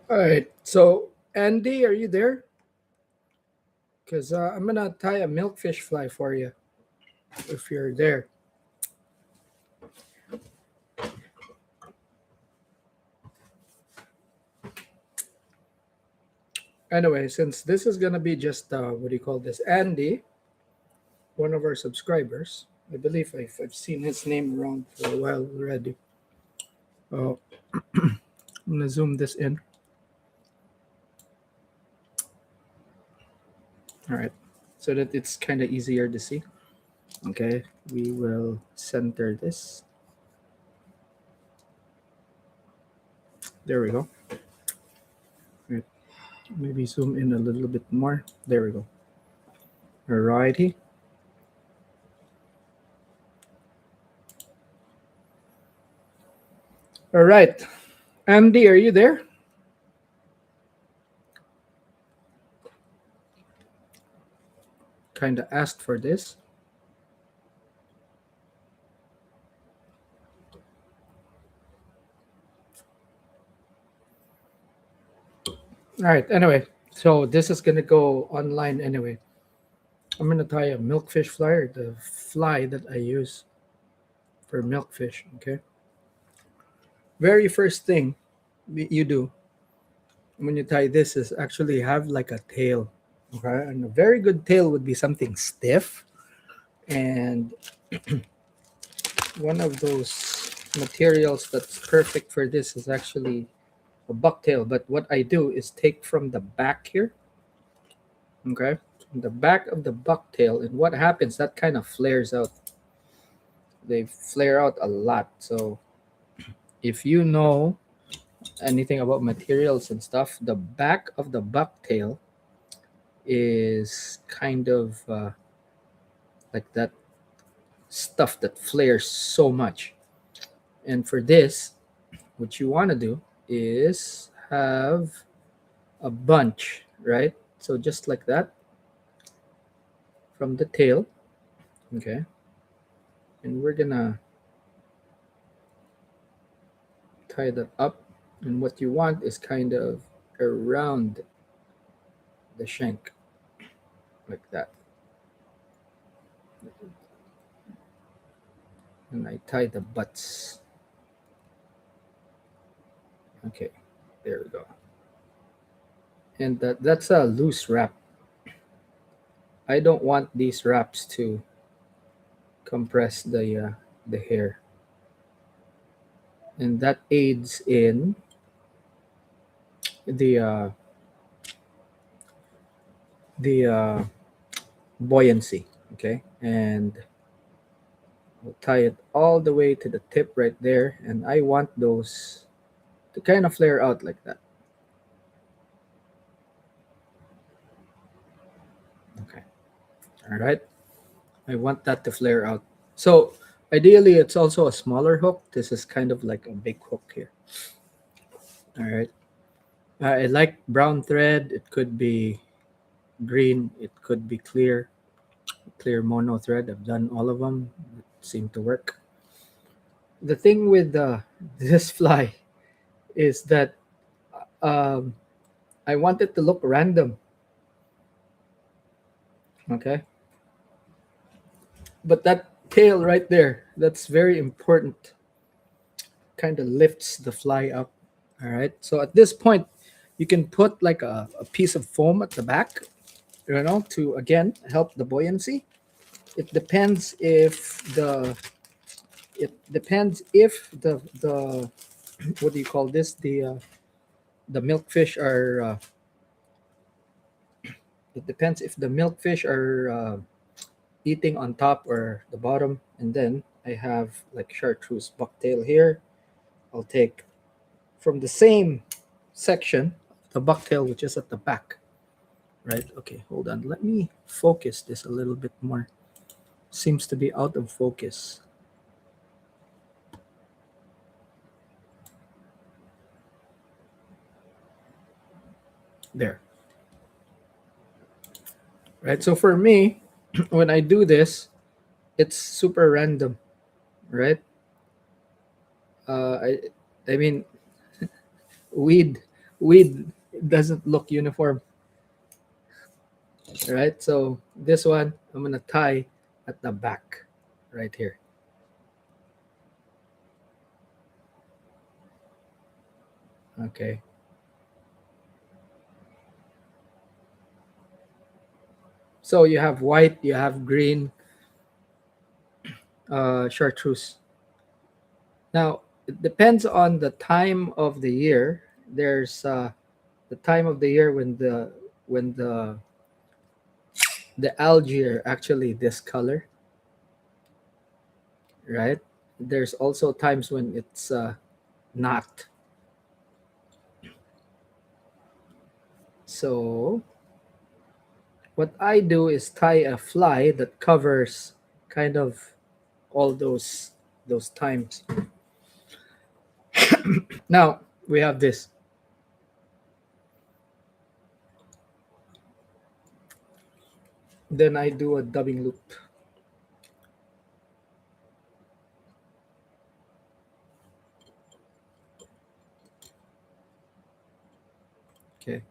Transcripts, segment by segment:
All right. So, Andy, are you there? Because I'm going to tie a milkfish fly for you if you're there. Anyway, since this is going to be just, what do you call this? Andy, one of our subscribers. I believe I've seen his name around for a while already. Oh, I'm going to zoom this in. All right. So that it's kind of easier to see. Okay. We will center this. There we go. Right. Maybe zoom in a little bit more. There we go. Alrighty. All right. Andy, are you there? Kind of asked for this. All right. Anyway, so this is gonna go online anyway. I'm gonna tie a milkfish fly, or the fly that I use for milkfish. Okay. Very first thing you do when you tie this is actually have like a tail. Okay, and a very good tail would be something stiff, and one of those materials that's perfect for this is actually a bucktail. But what I do is take from the back here, okay, from the back of the bucktail, and what happens, that kind of flares out. They flare out a lot. So if you know anything about materials and stuff, the back of the bucktail is kind of like that stuff that flares so much. And for this, what you want to do is have a bunch, right? So just like that from the tail, okay? And we're gonna tie that up. And what you want is kind of around the shank, like that. And I tie the butts. Okay, there we go. And that's a loose wrap. I don't want these wraps to compress the hair, and that aids in the uh, the buoyancy. Okay, and I'll tie it all the way to the tip right there, and I want those to kind of flare out like that. Okay, all right. I want that to flare out. So ideally, it's also a smaller hook. This is kind of like a big hook here. All right. I like brown thread. It could be green. It could be clear mono thread. I've done all of them. It seem to work. The thing with this fly is that um, I want it to look random. Okay. But that tail right there, that's very important. Kind of lifts the fly up. All right. So at this point, you can put like a piece of foam at the back, to again help the buoyancy. It depends if the what do you call this, the milkfish are it depends if the milkfish are eating on top or the bottom. And then I have like chartreuse bucktail here. I'll take from the same section the bucktail, which is at the back. Right. Okay, hold on, let me focus this a little bit more. Seems to be out of focus. There. Right. So for me, when I do this, it's super random, right? I mean, weed weed doesn't look uniform, right? So this one I'm gonna tie at the back, right here. Okay. So you have white, you have green, chartreuse. Now it depends on the time of the year. There's the time of the year when the algae are actually this color, right? There's also times when it's not. So what I do is tie a fly that covers kind of all those times. Now we have this. Then I do a dubbing loop. Okay.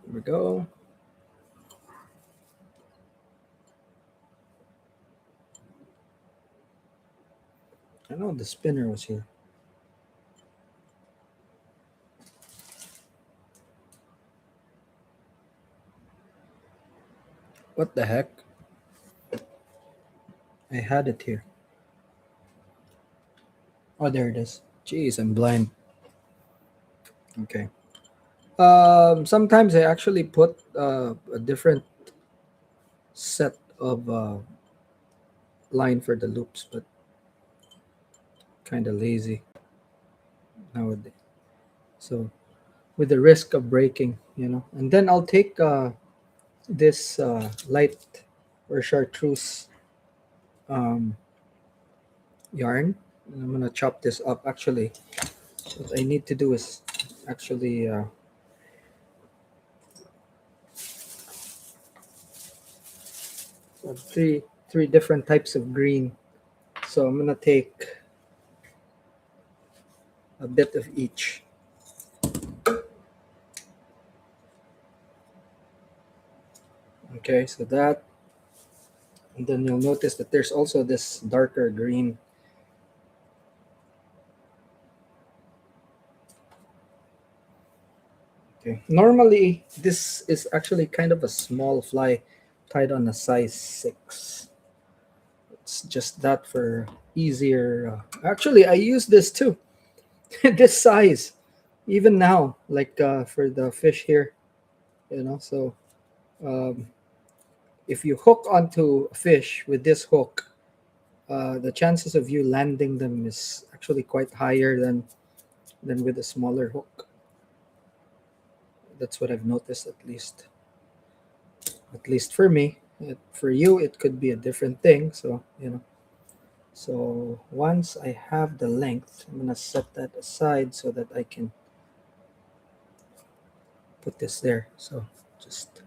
Here we go. I know the spinner was here. What the heck? I had it here. Oh, there it is. Jeez, I'm blind. Okay. Sometimes I actually put a different set of line for the loops, but kind of lazy nowadays. So with the risk of breaking. And then I'll take this light or chartreuse um, yarn, and I'm gonna chop this up. Actually, what I need to do is actually three different types of green. So I'm gonna take a bit of each. Okay, so that, and then you'll notice that there's also this darker green. Okay, normally this is actually kind of a small fly tied on a size 6. It's just that for easier. Actually, I use this too. This size, even now, like for the fish here. So um, if you hook onto a fish with this hook, the chances of you landing them is actually quite higher than with a smaller hook. That's what I've noticed, at least. At least for me. For you, it could be a different thing. So. So once I have the length, I'm gonna set that aside so that I can put this there. So just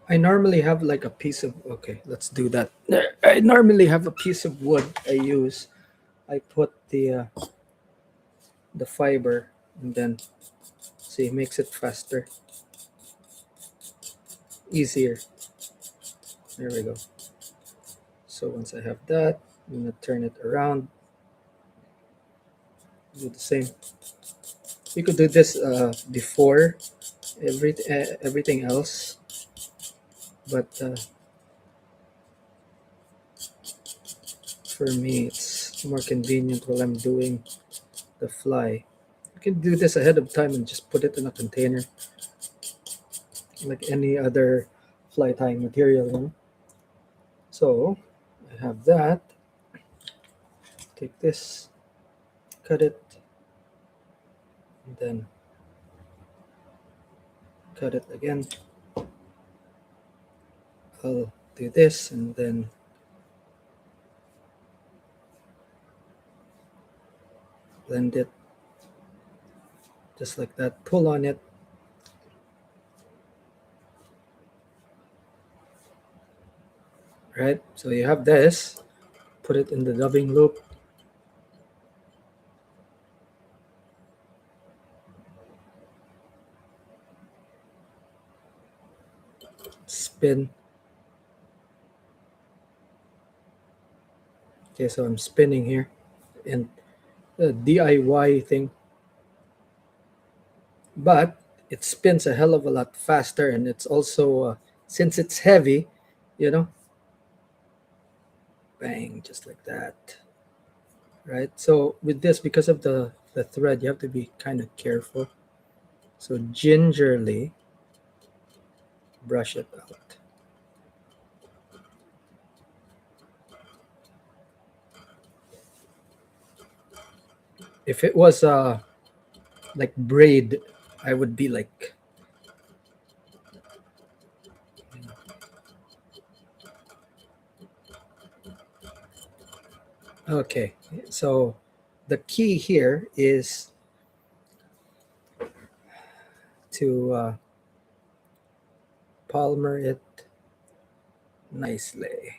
I normally have like a piece of okay, let's do that. I normally have a piece of wood I use. I put the fiber and then see makes it faster, easier. There we go. So once I have that, I'm gonna turn it around, do the same. You could do this before everything else, but for me it's more convenient while I'm doing the fly. You can do this ahead of time and just put it in a container like any other fly tying material. So I have that. Take this, cut it, and then cut it again. I'll do this and then blend it just like that. Pull on it. Right? So you have this. Put it in the dubbing loop. Spin. Okay, so I'm spinning here. And the DIY thing. But it spins a hell of a lot faster, and it's also, since it's heavy, you know, bang, just like that. Right? So with this, because of the thread, you have to be kind of careful. So gingerly brush it out. If it was like braid, I would be like, okay. So the key here is to palmer it nicely.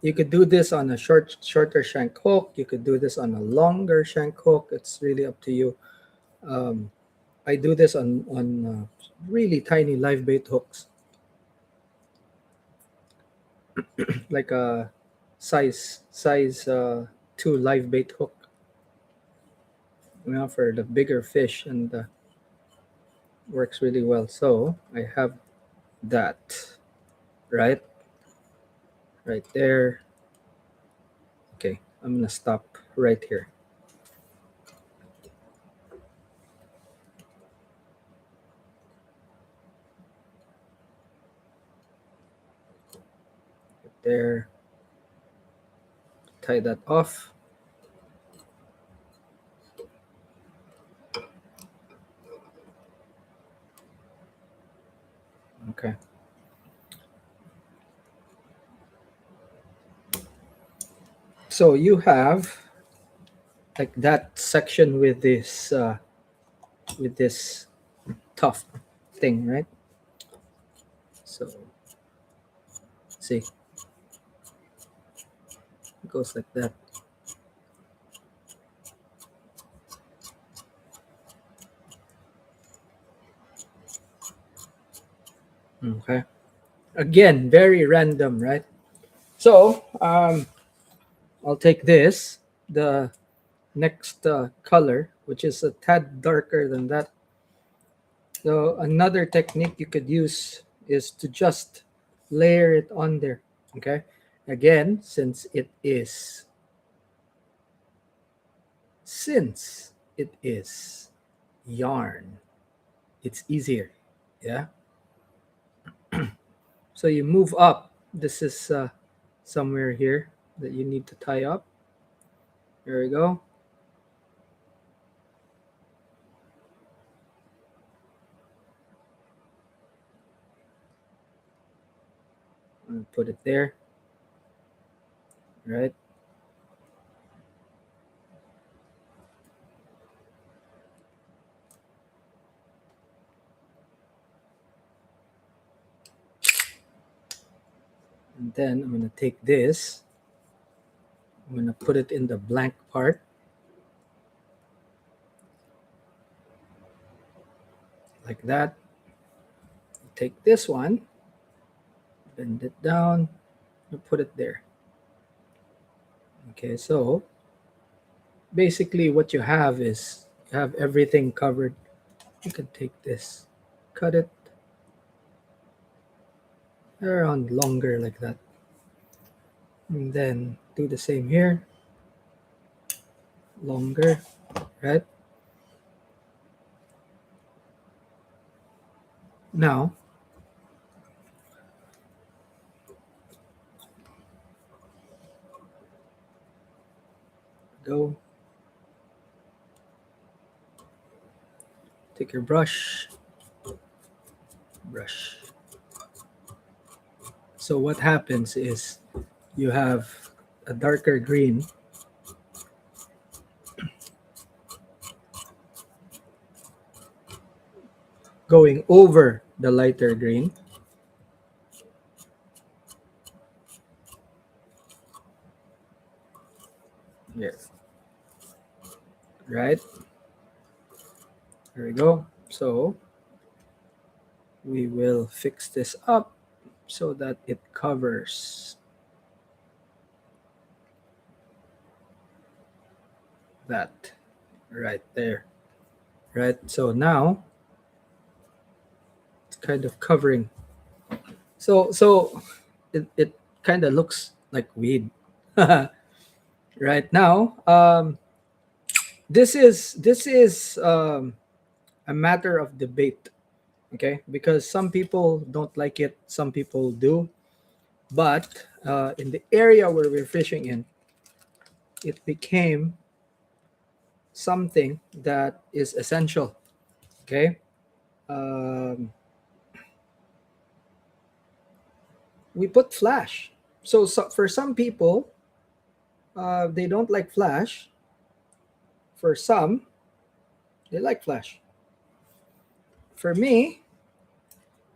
You could do this on a shorter shank hook. You could do this on a longer shank hook. It's really up to you. Um, I do this on really tiny live bait hooks, like a size 2 live bait hook. For the bigger fish, and works really well. So I have that right, right there. Okay, I'm gonna stop right here. There, tie that off. Okay. So you have like that section with this tough thing, right? So see, it goes like that. Okay. Again, very random, right? So I'll take this, the next color, which is a tad darker than that. So another technique you could use is to just layer it on there. Okay. Again, since it is yarn, it's easier. Yeah. So you move up. This is somewhere here that you need to tie up. There we go. And put it there. Right. And then I'm going to take this. I'm going to put it in the blank part. Like that. Take this one, bend it down, and put it there. Okay, so basically what you have is you have everything covered. You can take this, cut it around longer like that. And then do the same here, longer, right? Now, go, take your brush, brush. So what happens is you have a darker green going over the lighter green. Yeah, right. There we go. So we will fix this up so that it covers that right there. Right. So now it's kind of covering. So it kind of looks like weed. Right now, this is a matter of debate. Okay, because some people don't like it, some people do, but in the area where we're fishing in, it became something that is essential. Okay, um, we put flash. So for some people, they don't like flash. For some, they like flash. For me,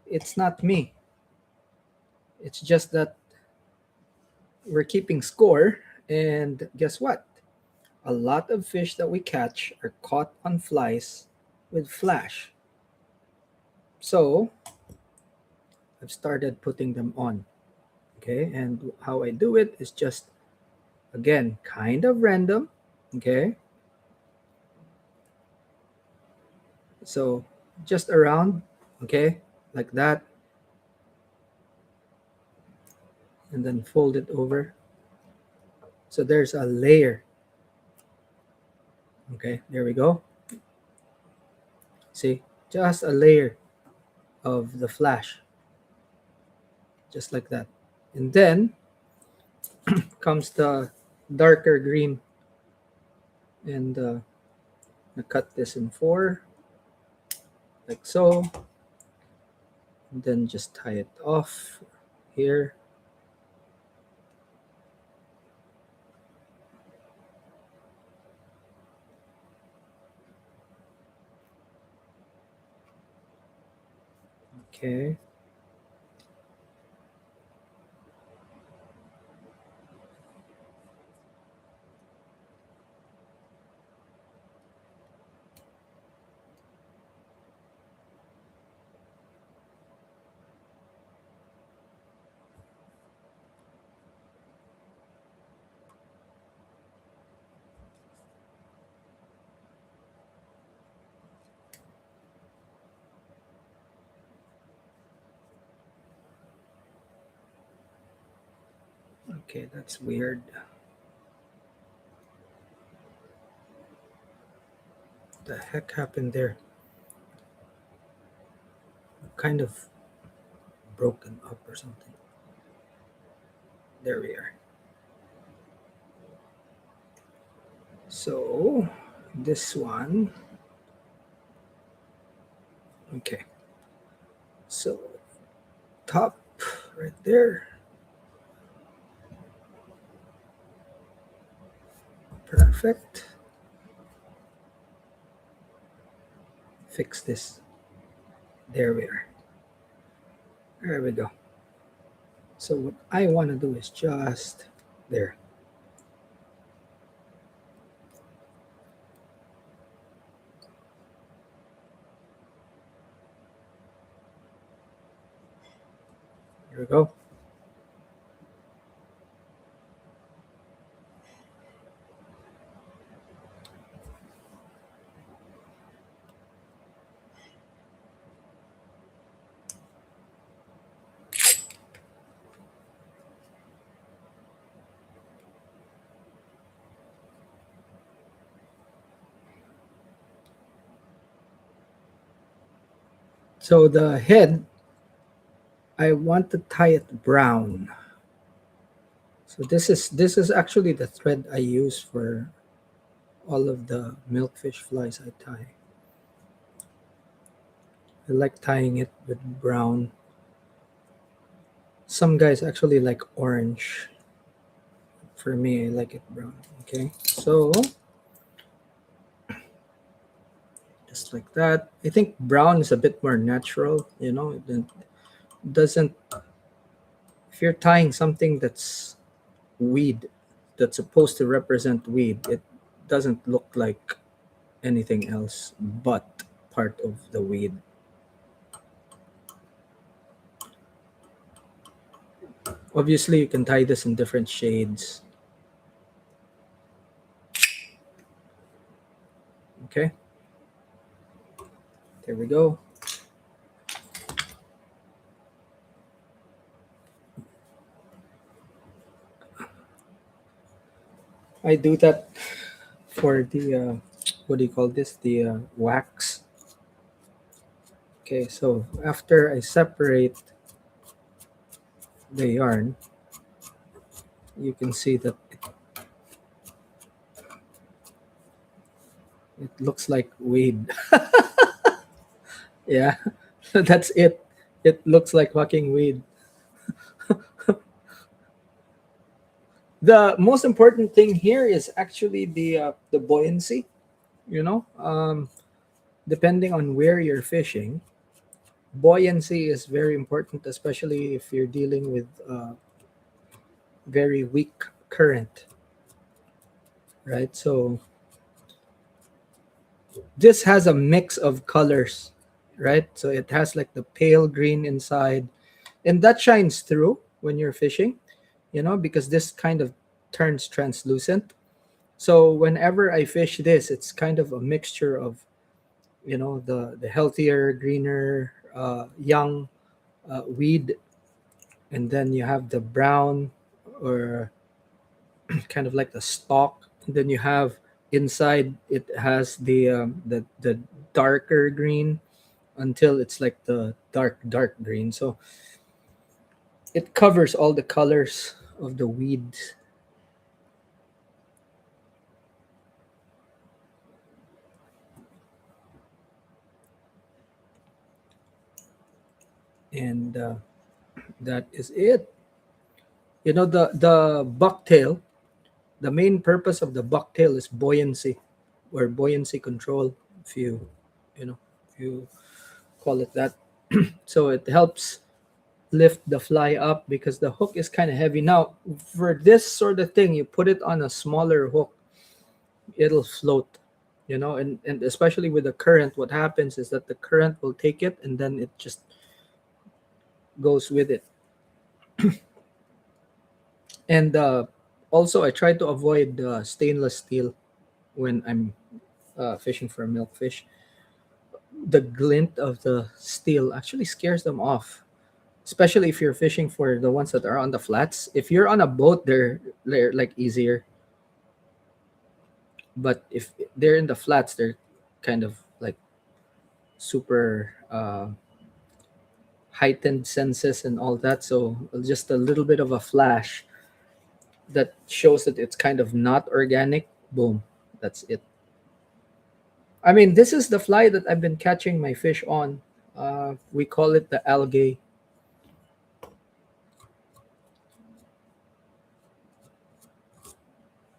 it's not me. It's just that we're keeping score, and guess what? A lot of fish that we catch are caught on flies with flash. So I've started putting them on. Okay, and how I do it is just, again, kind of random. Okay, so just around, okay, like that, and then fold it over. So there's a layer. Okay, there we go. See, just a layer of the flash, just like that. And then comes the darker green, and I cut this in four, like so, and then just tie it off here. Okay, okay, that's weird. The heck happened there? Kind of broken up or something. There we are. So this one, okay. So top right there. Perfect. Fix this. There we are. There we go. So what I want to do is just there. Here we go. So the head, I want to tie it brown. So this is actually the thread I use for all of the milkfish flies I tie. I like tying it with brown. Some guys actually like orange. For me, I like it brown. Okay, so just just like that. I think brown is a bit more natural, you know. It doesn't, if you're tying something that's weed, that's supposed to represent weed, it doesn't look like anything else but part of the weed. Obviously, you can tie this in different shades. Okay, there we go. I do that for the what do you call this? The wax. Okay, so after I separate the yarn, you can see that it looks like weed. Yeah, that's it. It looks like fucking weed. The most important thing here is actually the buoyancy. You know, depending on where you're fishing, buoyancy is very important, especially if you're dealing with very weak current, right? So this has a mix of colors, right? So it has like the pale green inside, and that shines through when you're fishing, you know, because this kind of turns translucent. So whenever I fish this, it's kind of a mixture of, you know, the healthier, greener, young weed, and then you have the brown or kind of like the stalk. And then you have inside it has the darker green until it's like the dark green. So it covers all the colors of the weeds. And that is it. You know, the bucktail, the main purpose of the bucktail is buoyancy or buoyancy control, if you know, if you call it that. So it helps lift the fly up because the hook is kind of heavy. Now, for this sort of thing, you put it on a smaller hook, it'll float, you know, and especially with the current, what happens is that the current will take it and then it just goes with it. And also, I try to avoid stainless steel when I'm fishing for milkfish. The glint of the steel actually scares them off, especially if you're fishing for the ones that are on the flats. If you're on a boat, they're like easier, but if they're in the flats, they're kind of like super heightened senses and all that. So just a little bit of a flash that shows that it's kind of not organic. Boom, that's it. I mean, this is the fly that I've been catching my fish on. We call it the algae.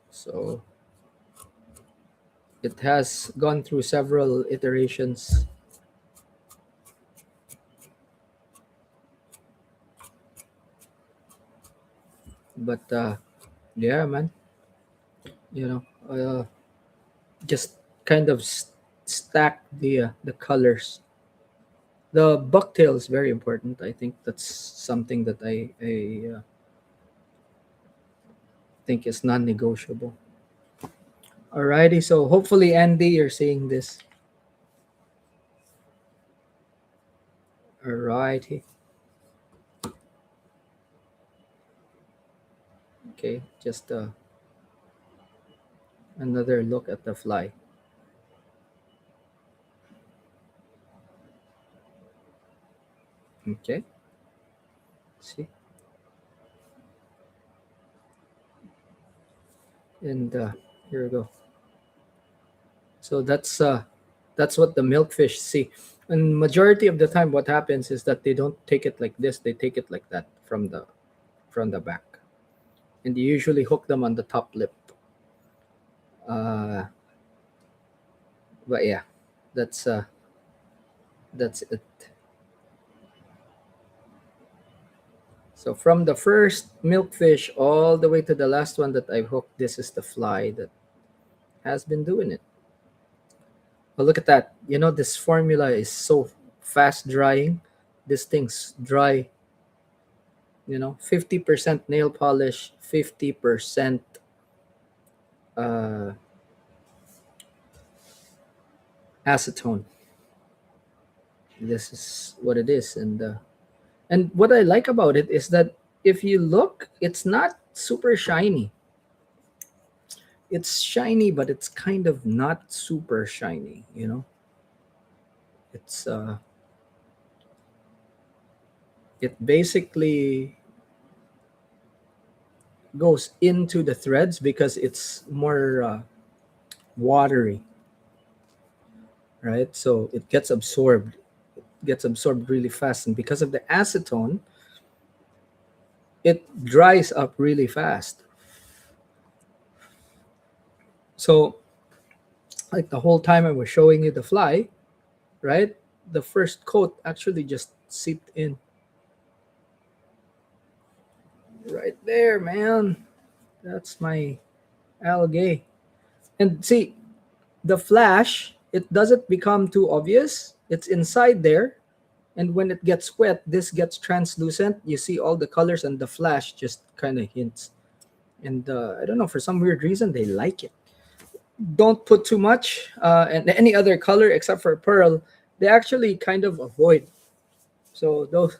So it has gone through several iterations, but yeah, man, you know, just kind of stack the colors. The bucktail is very important. I think that's something that I think is non-negotiable. Alrighty, so hopefully, Andy, you're seeing this. Alrighty. Okay, just another look at the fly. Okay, see, and here we go. So that's what the milkfish see. And majority of the time, what happens is that they don't take it like this; they take it like that from the back, and you usually hook them on the top lip. Uh, but yeah, That's uh that's it. So from the first milkfish all the way to the last one that I hooked, this is the fly that has been doing it. But look at that. You know, this formula is so fast drying. This thing's dry, 50% nail polish, 50% uh, acetone. This is what it is. And what I like about it is that if you look, it's not super shiny. It's shiny, but it's kind of not super shiny. It's it basically goes into the threads because it's more watery, right? So it gets absorbed really fast, and because of the acetone, it dries up really fast. So, like the whole time I was showing you the fly, right? The first coat actually just seeped in right there, man. That's my algae. And see, the flash, it doesn't become too obvious. It's inside there. And when it gets wet, this gets translucent. You see all the colors, and the flash just kind of hints. And I don't know, for some weird reason, they like it. Don't put too much. And any other color except for pearl, they actually kind of avoid. So those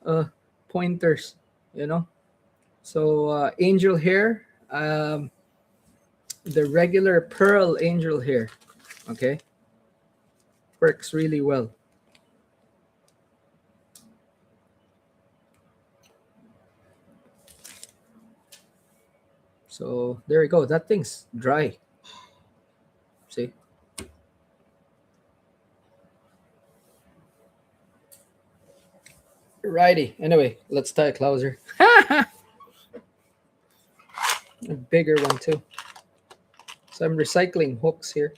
uh, pointers, you know. So angel hair, the regular pearl angel hair, okay, works really well. So there you go. That thing's dry. See? Righty. Anyway, let's tie a closer. A bigger one too. So I'm recycling hooks here.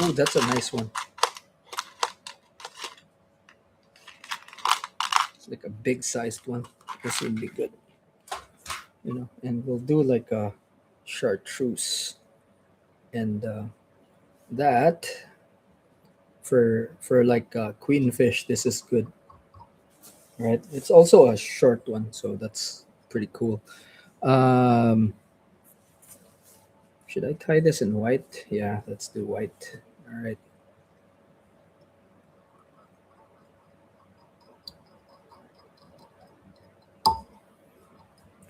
Ooh, that's a nice one. It's like a big sized one. This would be good. And we'll do like a chartreuse. And that for like queenfish, this is good. Right? It's also a short one, so that's pretty cool. Um, should I tie this in white? Yeah, let's do white. All right.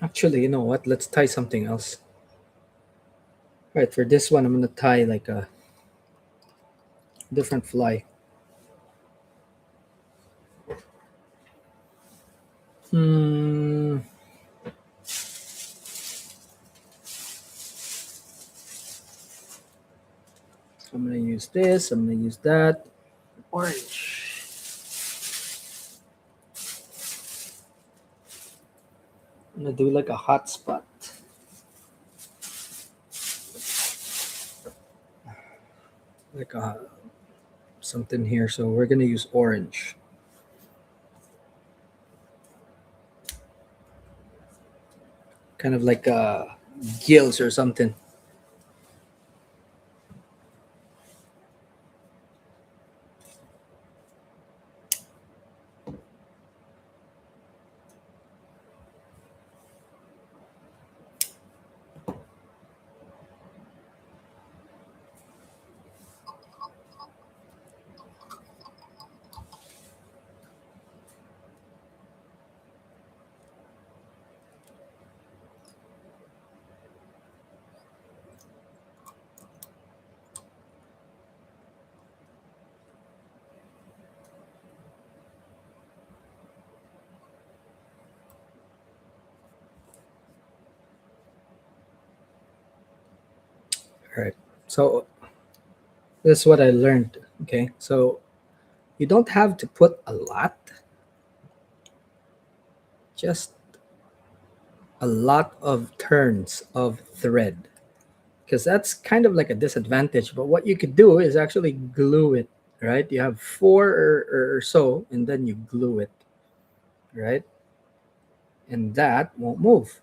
Actually, you know what? Let's tie something else. All right, for this one, I'm gonna tie like a different fly. Hmm. I'm gonna use this. I'm gonna use that. Orange. I'm gonna do like a hot spot. Like a something here. So we're gonna use orange. Kind of like gills or something. All right. So this is what I learned. Okay. So you don't have to put a lot, just a lot of turns of thread. because that's kind of like a disadvantage. But what you could do is actually glue it, right? You have four or so, and then you glue it, right? And that won't move.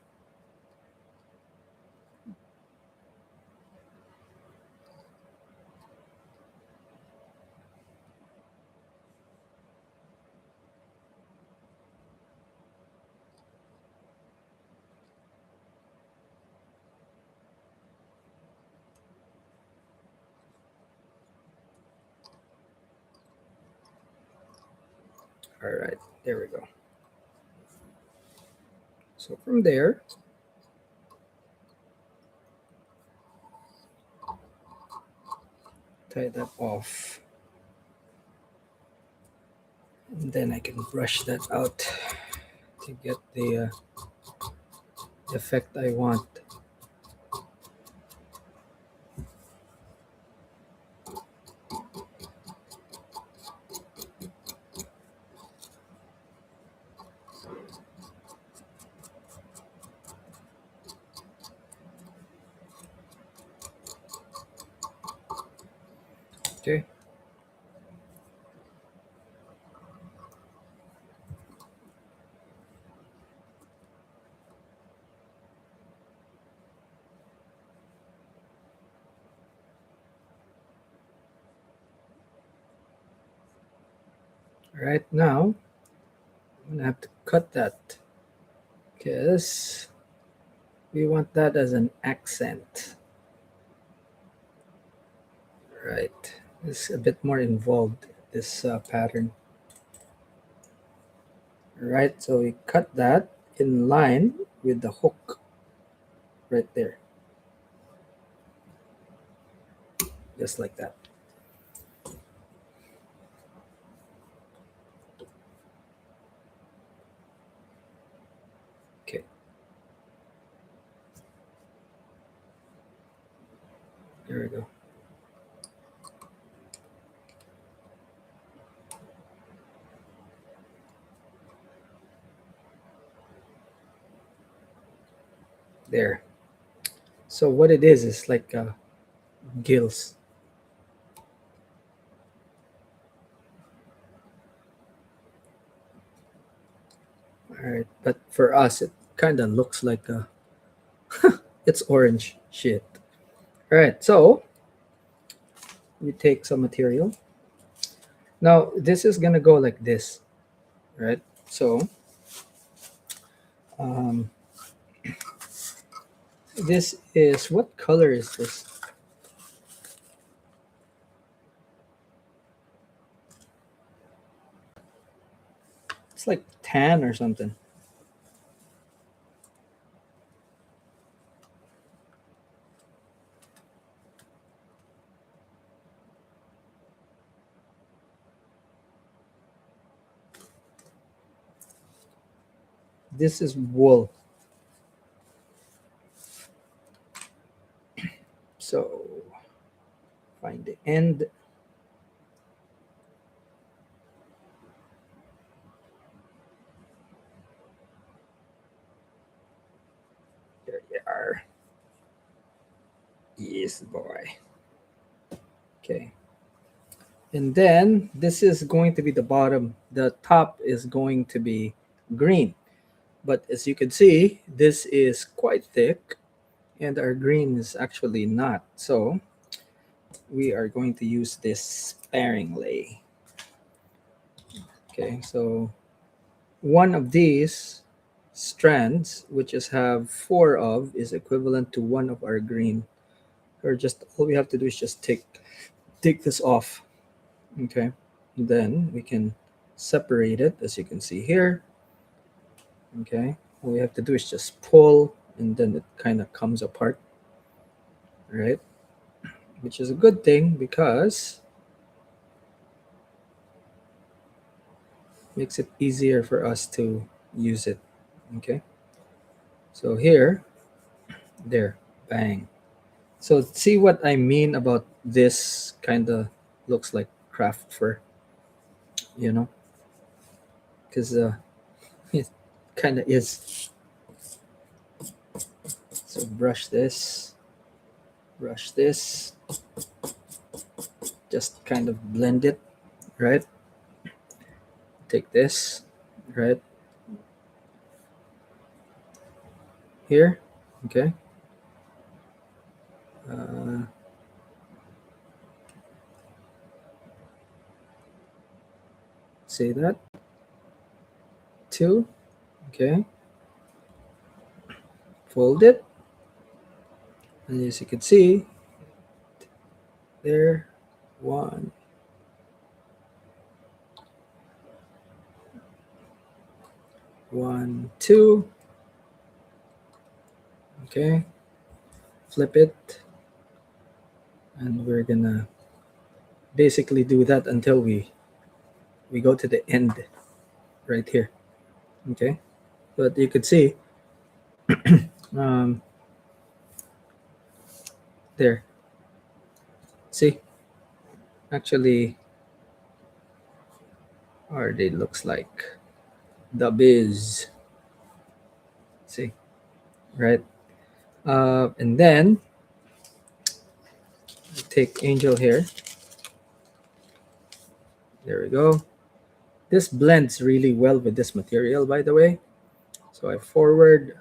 All right, there we go. So from there, tie that off. And then I can brush that out to get the effect I want. Okay. Right now, I'm gonna have to cut that because we want that as an accent. Right. It's a bit more involved, this pattern. Right. So we cut that in line with the hook right there, just like that. Okay. There we go. There. So what it is like gills. All right. But for us, it kind of looks like it's orange shit. All right. So we take some material. Now this is gonna go like this, right? So um, this is, what color is this? It's like tan or something. This is wool. So find the end. There you are. Yes, boy. Okay. And then this is going to be the bottom. The top is going to be green. But as you can see, this is quite thick and our green is actually not. So we are going to use this sparingly. Okay, so one of these strands, which is have four of, is equivalent to one of our green. Or just all we have to do is just take this off. Okay, then we can separate it, as you can see here. Okay, all we have to do is just pull, and then it kind of comes apart, right? Which is a good thing because makes it easier for us to use it. Okay, so here, there, bang. So see what I mean about this kind of looks like craft fur, you know, because it kind of is. So brush this. brush this, just kind of blend it, right? Take this, right here, okay. Uh, see that? Two, okay. Fold it, and as you can see, there, one, one, two, okay. Flip it, and we're gonna basically do that until we go to the end right here, okay. But you could see, um, there, see, actually already looks like the biz, see, right. And then take angel hair, there we go. This blends really well with this material, by the way. So I forward,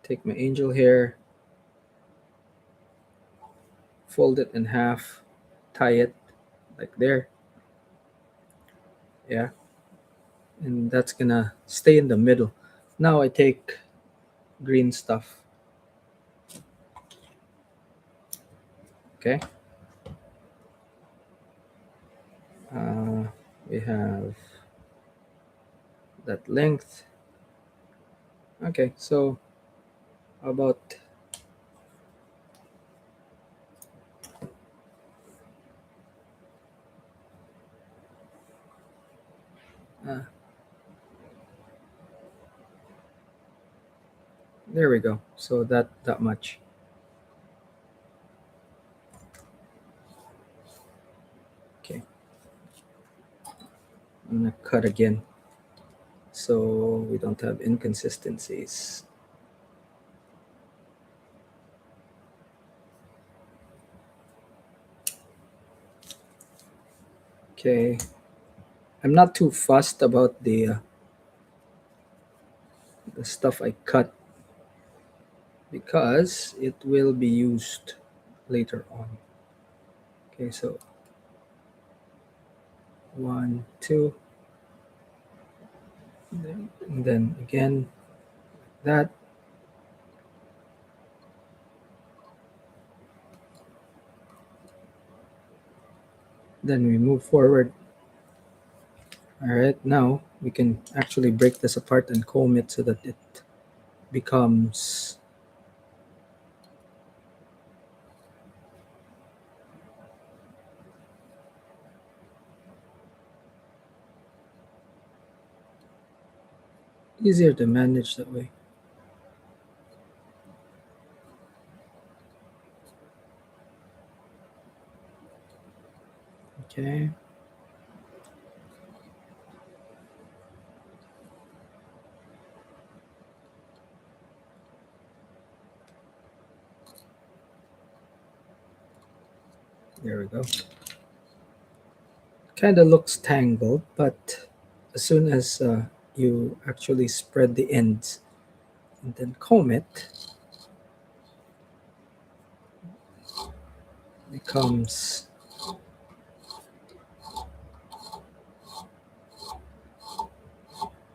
take my angel hair, fold it in half, tie it like there, yeah, and that's gonna stay in the middle. Now I take green stuff, okay. uh, we have that length, okay. So how about uh, there we go, so that much, okay. I'm gonna cut again so we don't have inconsistencies. Okay, I'm not too fussed about the stuff I cut because it will be used later on. Okay, so one, two, and then again that. Then we move forward. All right, now we can actually break this apart and comb it so that it becomes easier to manage that way. Okay. There we go. Kind of looks tangled, but as soon as you actually spread the ends and then comb it, becomes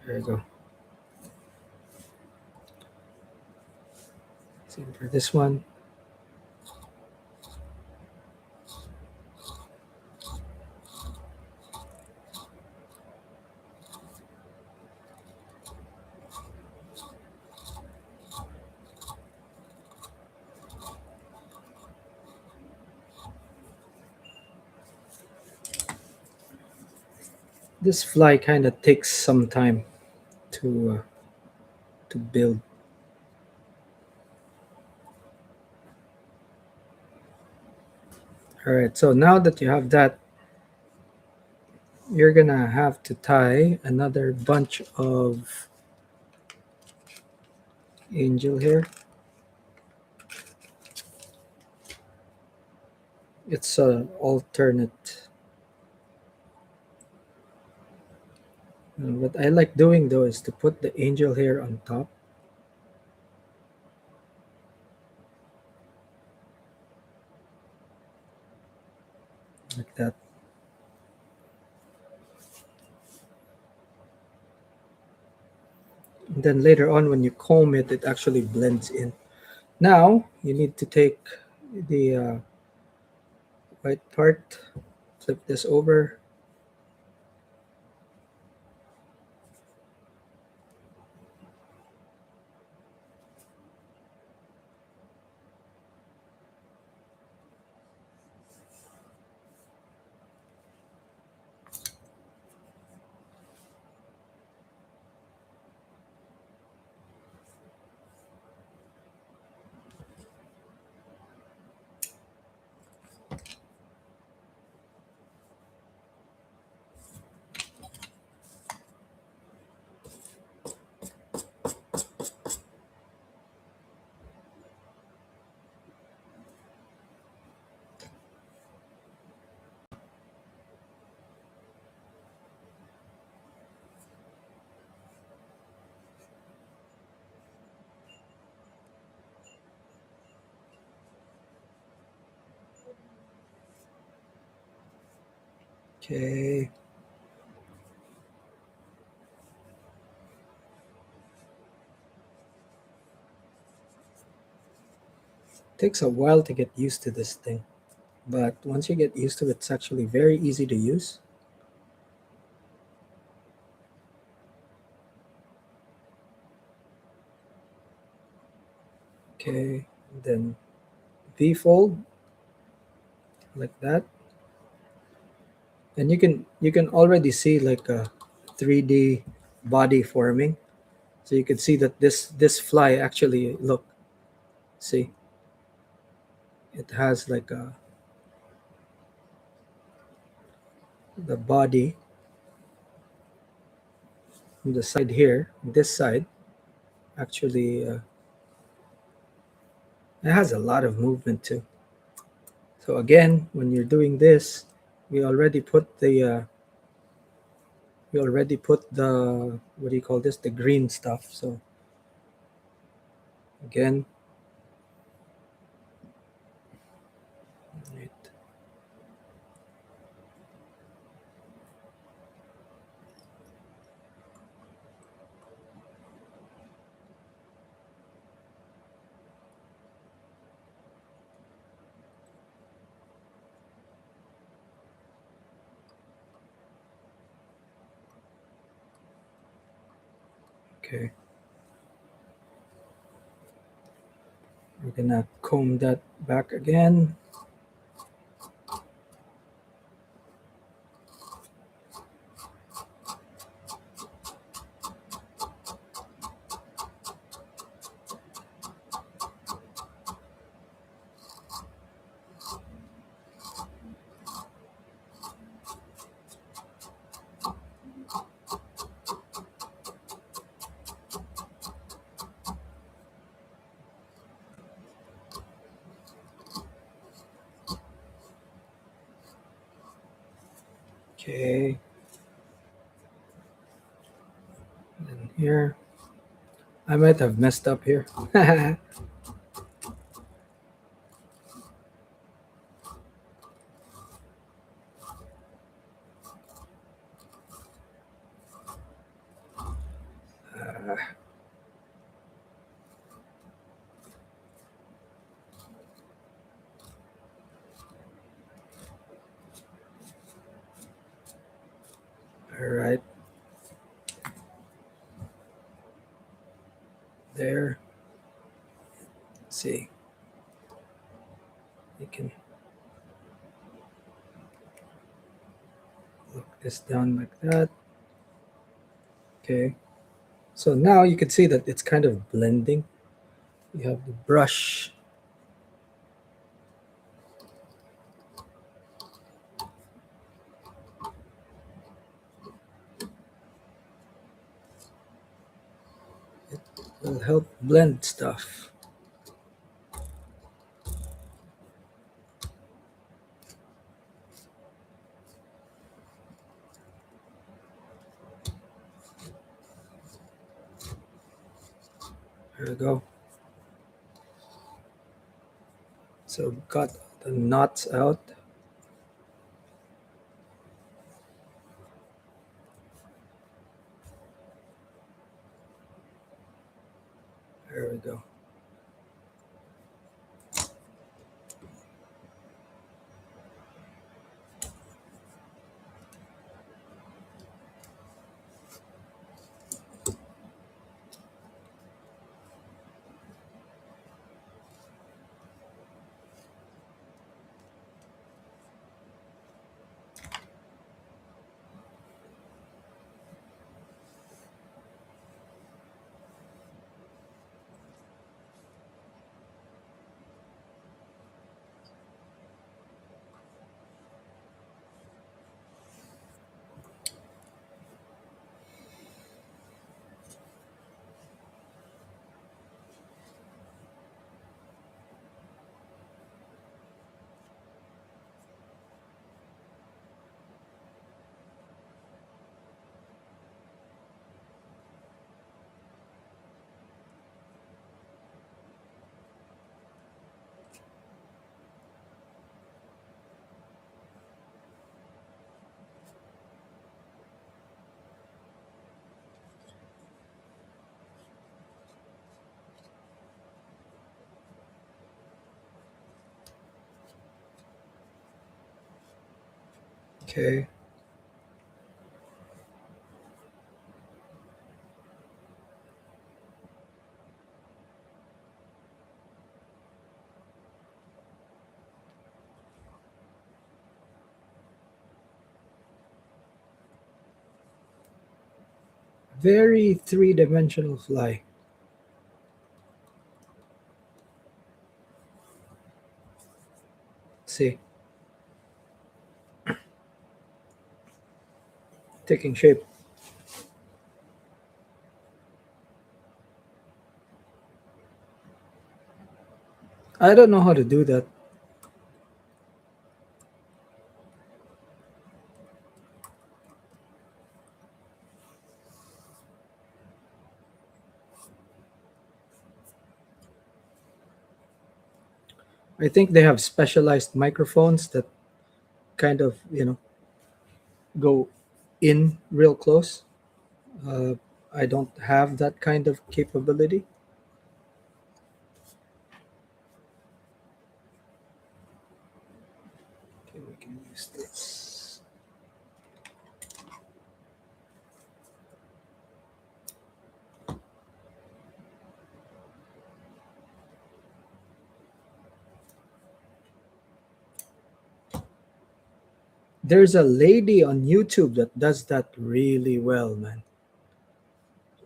there you go. Same for this one. This fly kind of takes some time to build. All right, so now that you have that, you're gonna have to tie another bunch of angel hair. It's a alternate. What I like doing though is to put the angel hair on top like that. And then later on, when you comb it, it actually blends in. Now you need to take the white part, flip this over. Okay. Takes a while to get used to this thing, but once you get used to it, it's actually very easy to use. Okay, then V fold like that, and you can already see like a 3D body forming. So you can see that this fly actually look, see, it has like a the body on the side here. This side actually it has a lot of movement too. So again, when you're doing this, we already put the what do you call this, the green stuff. So again, right, okay, we're gonna comb that back again. Okay, and here I might have messed up here. All right, there. Let's see, you can look this down like that. Okay, so now you can see that it's kind of blending. You have the brush. Will help blend stuff. There we go. So got the knots out. There we go. Okay. Very three-dimensional fly. See, taking shape. I don't know how to do that. I think they have specialized microphones that kind of, go in real close. Uh, I don't have that kind of capability. Okay, we can use this. There's a lady on YouTube that does that really well, man.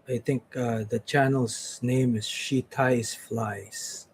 I think the channel's name is She Ties Flies.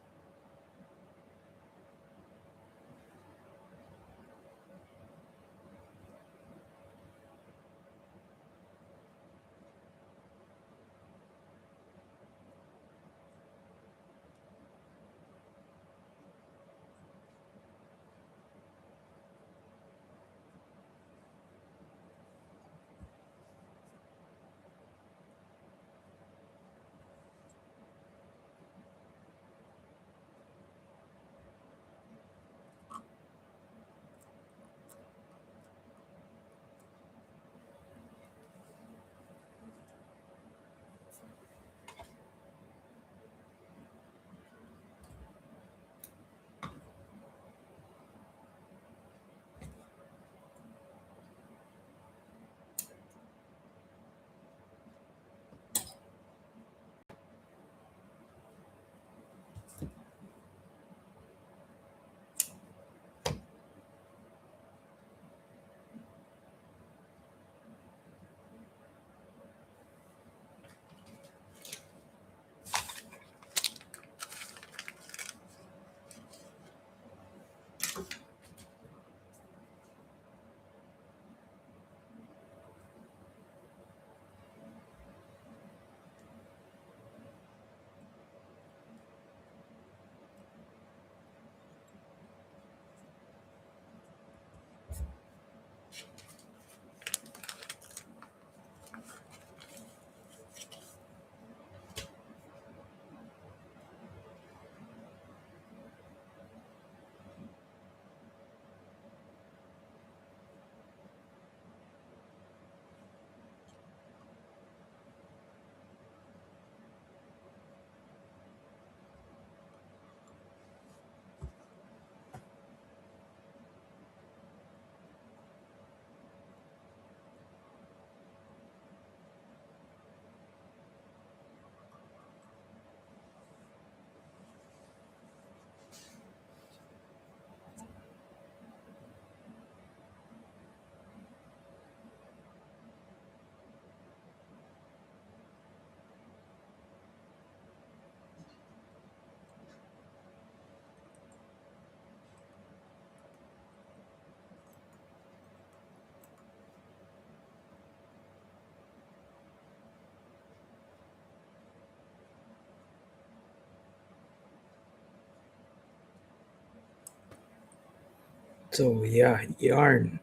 So yeah, yarn.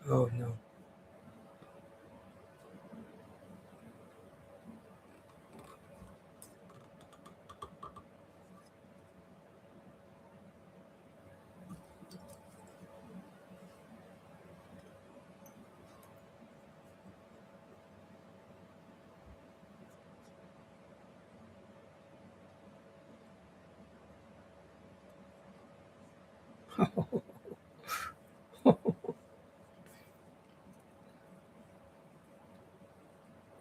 Oh no.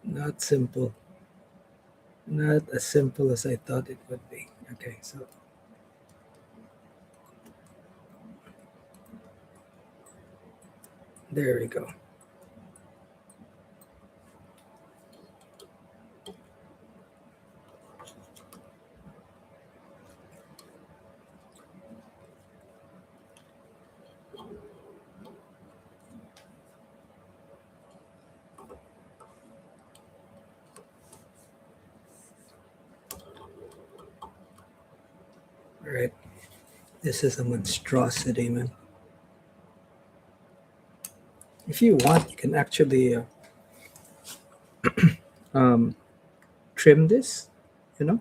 Not simple. Not as simple as I thought it would be. Okay, so there we go. All right. This is a monstrosity, man. If you want, you can actually um, trim this, you know?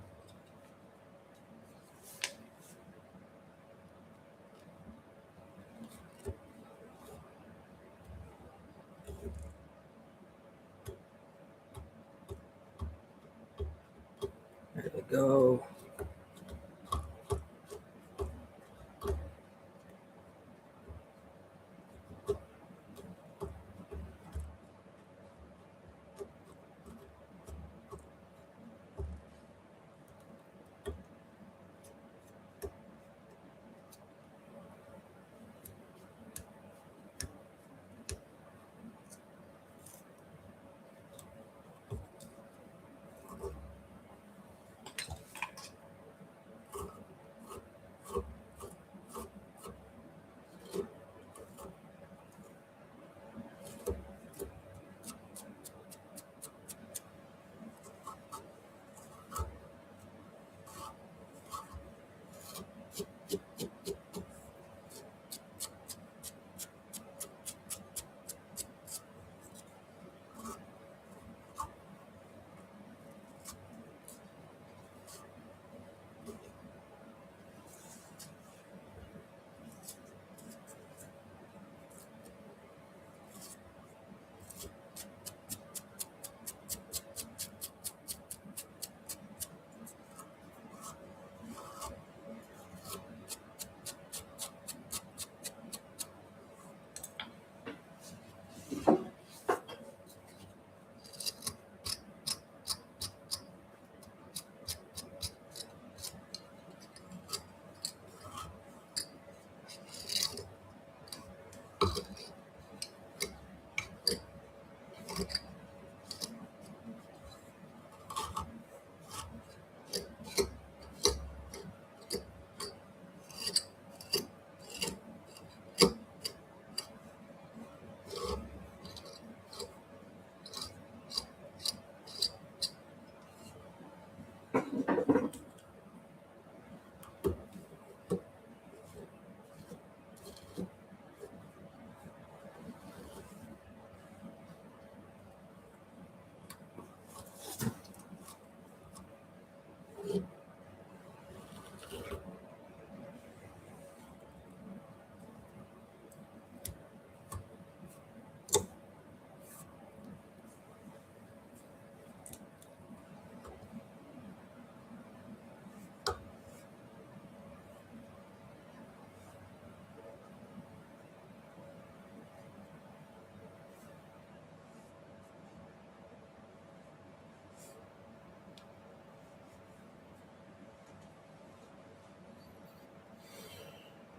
There we go.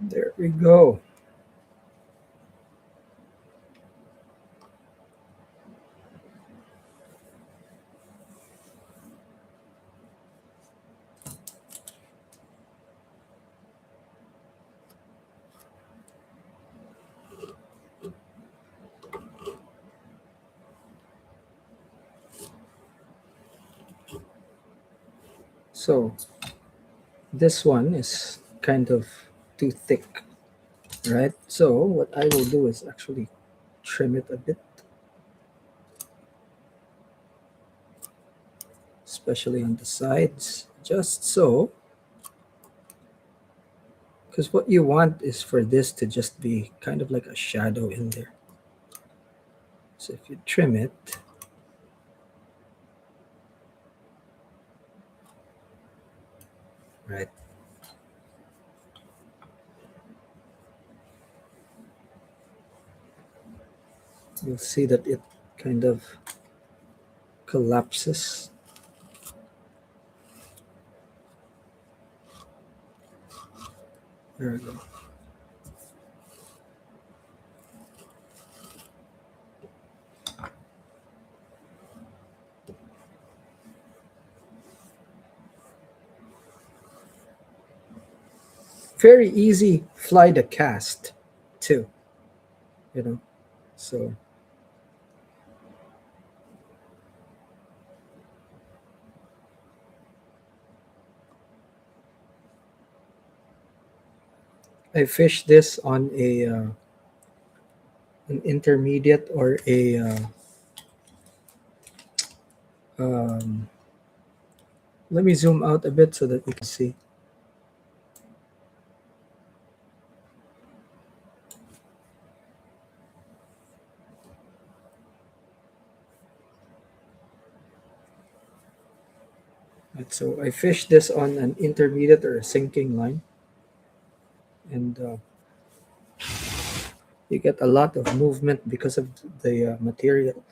There we go. So this one is kind of too thick, right? So what I will do is actually trim it a bit, especially on the sides, just so, because what you want is for this to just be kind of like a shadow in there. So if you trim it, right, you'll see that it kind of collapses. There we go. Very easy fly to cast, too, you know. So I fish this on a an intermediate or a um, let me zoom out a bit so that you can see. Right, so I fish this on an intermediate or a sinking line, and you get a lot of movement because of the material.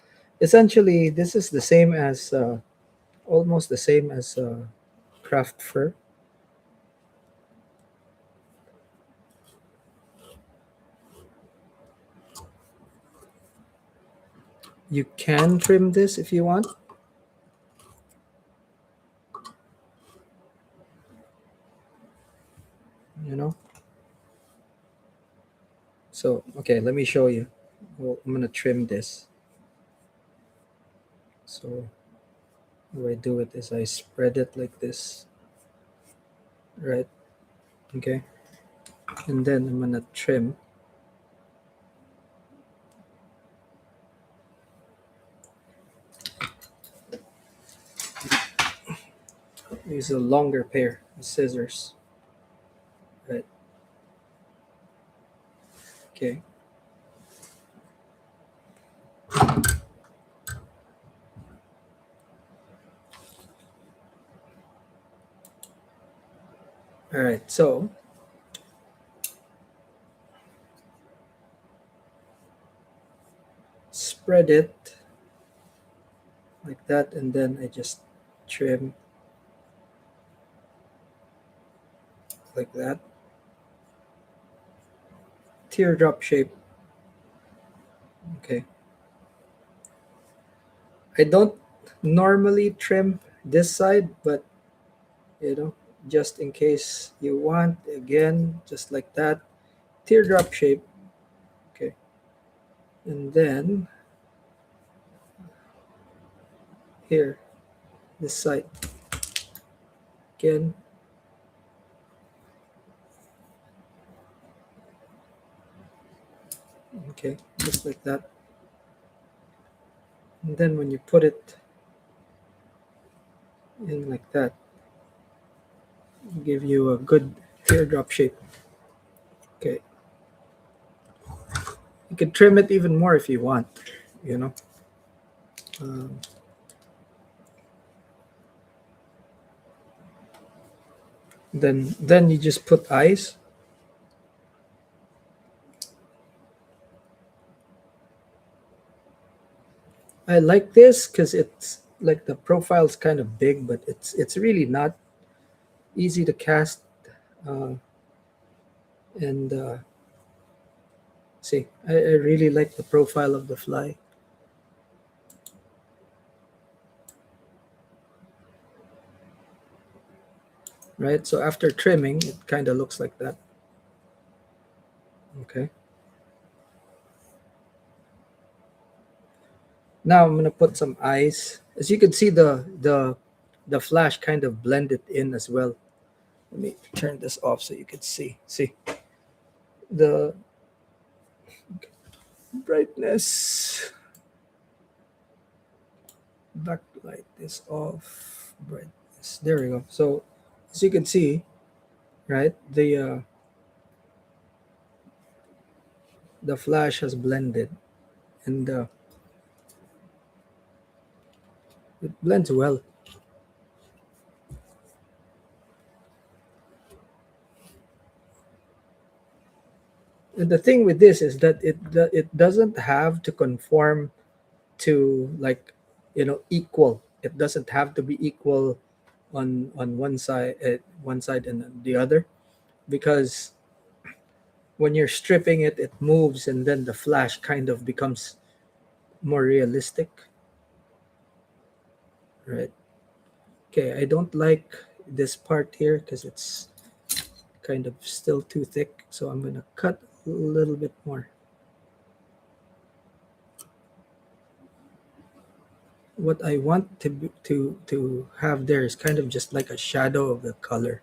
Essentially, this is the same as almost the same as craft fur. You can trim this if you want, you know. So okay, let me show you. Well, I'm gonna trim this. So the way I do it is I spread it like this, right? Okay, and then I'm gonna trim. Use a longer pair of scissors, right? Okay. All right. So spread it like that, and then I just trim like that. Teardrop shape. Okay. I don't normally trim this side, but you know, just in case you want, again, just like that. Teardrop shape. Okay. And then here, this side. again. Okay, just like that. And then when you put it in like that, it'll give you a good teardrop shape. Okay, you can trim it even more if you want, you know. Um, then you just put eyes. I like this because it's like the profile's kind of big, but it's really not easy to cast. Uh, and see, I really like the profile of the fly. Right, so after trimming, it kind of looks like that. Okay. Now I'm gonna put some eyes. As you can see, the flash kind of blended in as well. Let me turn this off so you can see. See the brightness. Backlight is off. Brightness. There we go. So as you can see, right, the flash has blended, and it blends well. And the thing with this is that it doesn't have to conform to, like, equal. It doesn't have to be equal on one side and the other, because when you're stripping it, it moves, and then the flash kind of becomes more realistic, right? Okay, I don't like this part here because it's kind of still too thick, so I'm gonna cut a little bit more. What I want to have there is kind of just like a shadow of the color.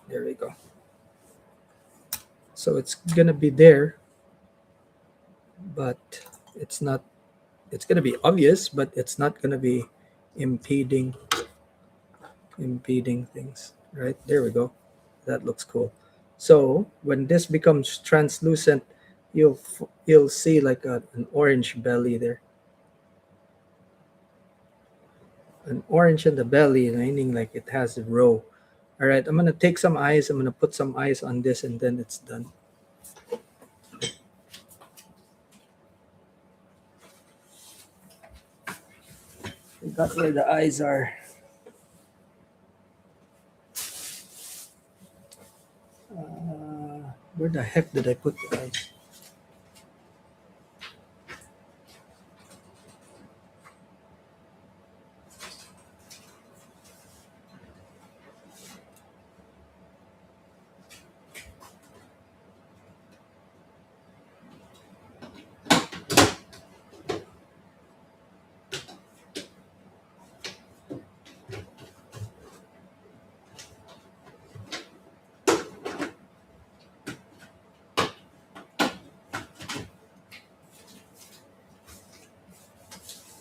There we go. So it's gonna be there, but it's not. It's gonna be obvious, but it's not gonna be impeding things. Right there we go. That looks cool. So when this becomes translucent, you'll see like an orange belly there, an orange in the belly, meaning like it has a row. All right, I'm gonna take some eyes. I'm gonna put some eyes on this, and then it's done. Forgot where the eyes are. Where the heck did I put the eyes?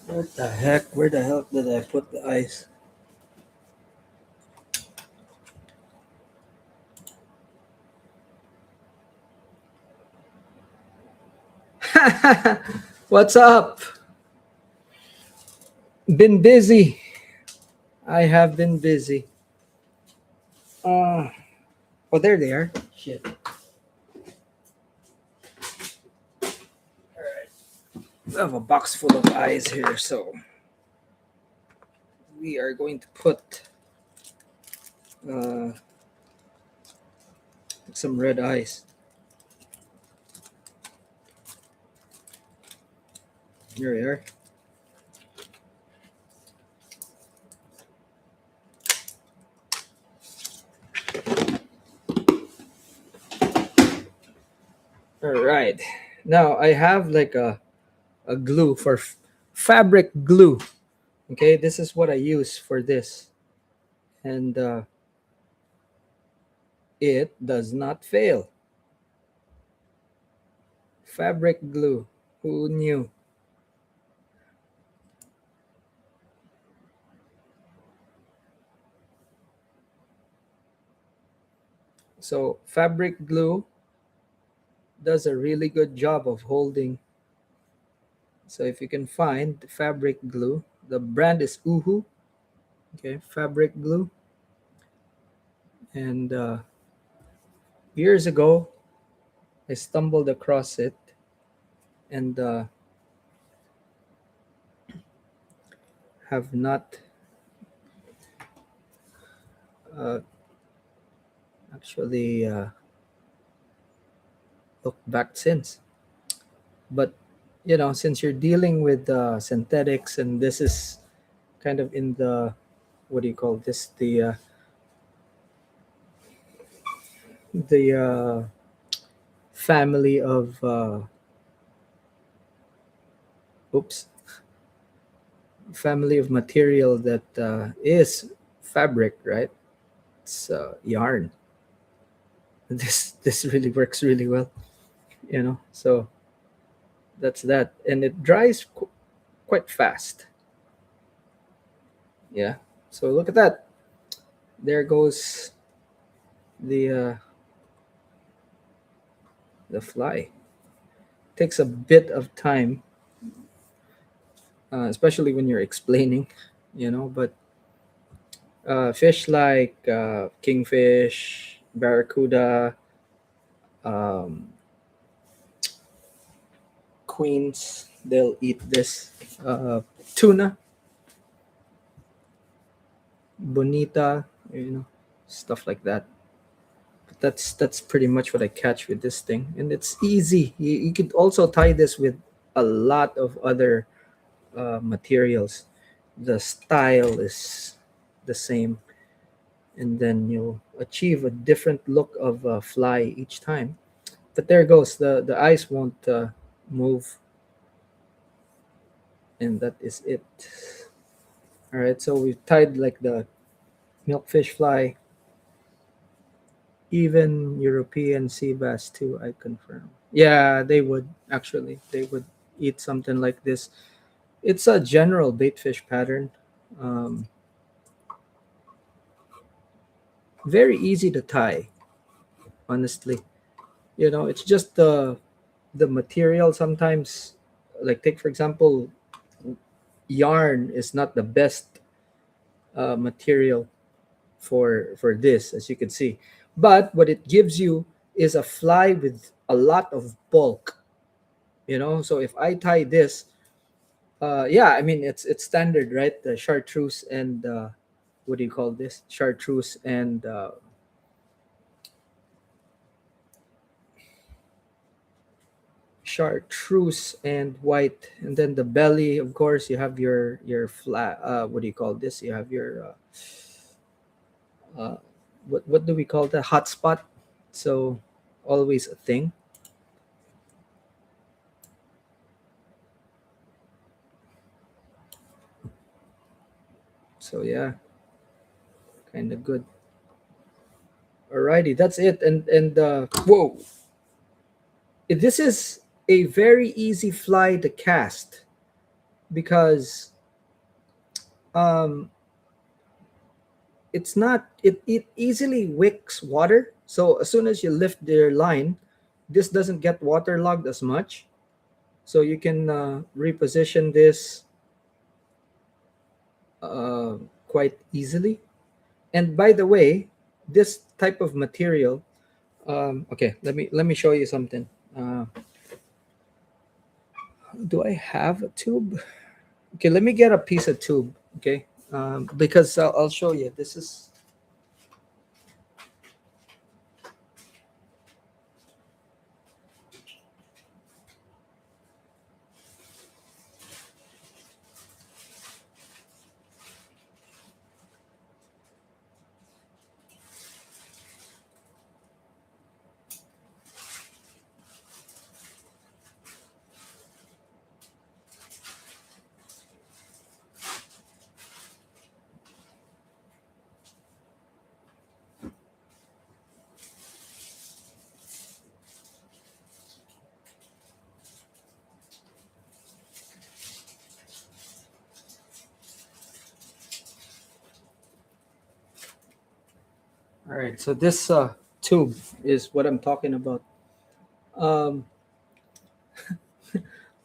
What the heck? Where the hell did I put the eyes? What's up? Been busy. I have been busy. Uh, oh, there they are. Shit. We have a box full of eyes here, so we are going to put uh, some red eyes. Here we are. All right. Now I have like a glue for fabric glue. Okay, this is what I use for this, and it does not fail. Fabric glue. Who knew? So fabric glue does a really good job of holding. So if you can find fabric glue, the brand is Uhu. Okay, fabric glue. And years ago, I stumbled across it, and have not uh, actually looked back since. But since you're dealing with synthetics, and this is kind of in the, what do you call this? The family of oops, family of material that is fabric, right? It's yarn. This really works really well, So that's that, and it dries quite fast. Yeah. So look at that. There goes the fly. Takes a bit of time, especially when you're explaining, But fish like kingfish, barracuda, um, queens, they'll eat this. Tuna, bonita, stuff like that. But that's pretty much what I catch with this thing, and it's easy. You could also tie this with a lot of other materials. The style is the same, and then you'll achieve a different look of a fly each time. But there goes, the eyes won't move, and that is it. All right, so we've tied like the milkfish fly, even European sea bass too. I confirm. Yeah, they would actually. They would eat something like this. It's a general baitfish pattern. Um, Very easy to tie, honestly. It's just the material sometimes. Like, take for example, yarn is not the best material for this, as you can see, but what it gives you is a fly with a lot of bulk. So if I tie this, yeah, I mean, it's standard, right? The chartreuse and what do you call this? Chartreuse and chartreuse and white, and then the belly, of course, you have your flat, what do you call this? You have your uh, what do we call that? Hotspot. So always a thing. So yeah, kind of good. Alrighty, that's it. And whoa, this is a very easy fly to cast because um, it's not it easily wicks water. So as soon as you lift their line, this doesn't get waterlogged as much. So you can reposition this uh, quite easily. And by the way, this type of material. Okay, let me show you something. Do I have a tube? Okay, let me get a piece of tube. Okay, because I'll show you. This is All right, so this tube is what I'm talking about. Um,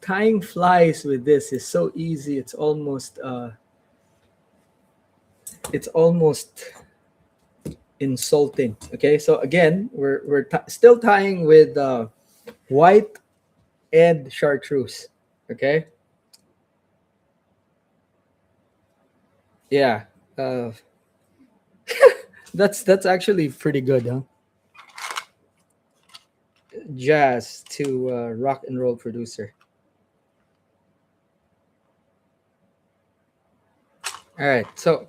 Tying flies with this is so easy. It's almost insulting. Okay, so again, we're still tying with white and chartreuse. Okay, yeah, uh, that's actually pretty good, huh? Jazz to rock and roll producer. All right, so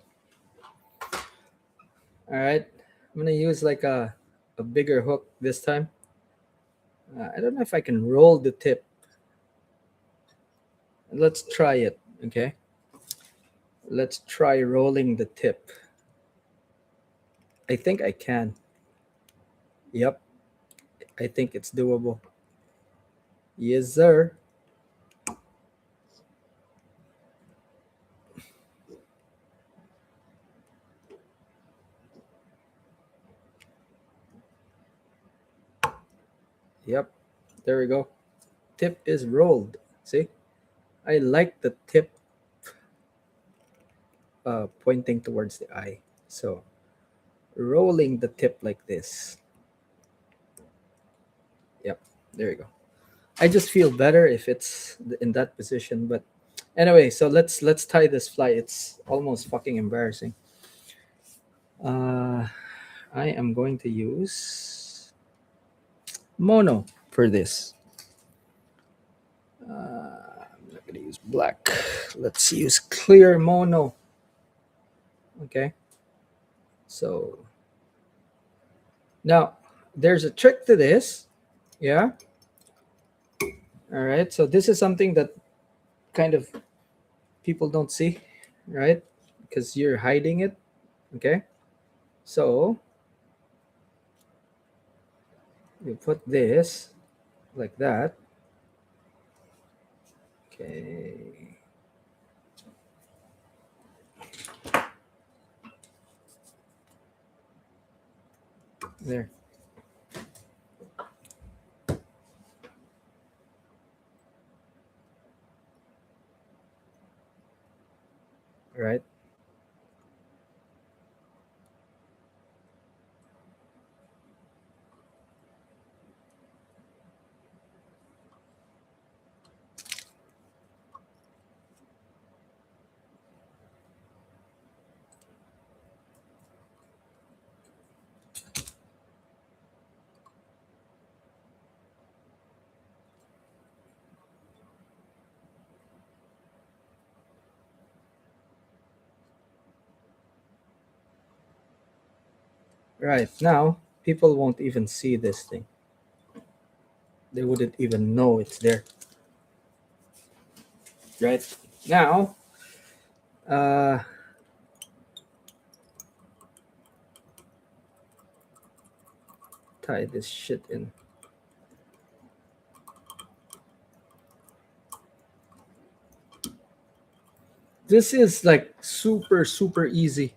all right, I'm gonna use like a bigger hook this time. I don't know if I can roll the tip. Let's try it. Okay, let's try rolling the tip. I think I can. Yep, I think it's doable. Yes, sir. Yep, there we go. Tip is rolled. See, I like the tip pointing towards the eye. So rolling the tip like this. Yep, there you go. I just feel better if it's in that position. But anyway, so let's tie this fly. It's almost fucking embarrassing. Uh, I am going to use mono for this. I'm not gonna use black. Let's use clear mono. Okay. So now there's a trick to this. Yeah. All right. So this is something that kind of people don't see, right? Because you're hiding it. Okay. So you put this like that. Okay. There. Right. Right. Now people won't even see this thing. They wouldn't even know it's there. Right. Now, uh, tie this shit in. This is like super, super easy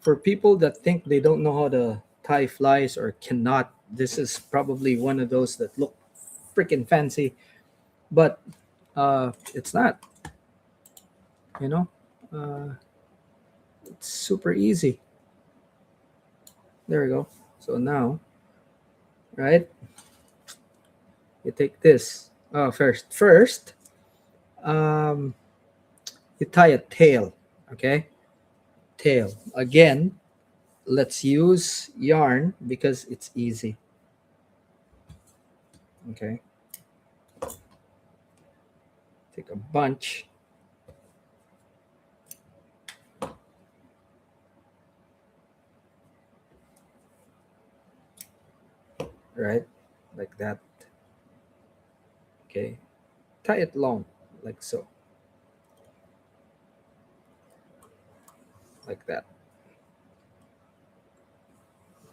for people that think they don't know how to tie flies or cannot. This is probably one of those that look freaking fancy, but it's not. You know, uh, it's super easy. There we go. So now, right? You take this. Oh, first, um, you tie a tail. Okay, tail again. Let's use yarn because it's easy. Okay, take a bunch. Right, like that. Okay, tie it long, like so, like that.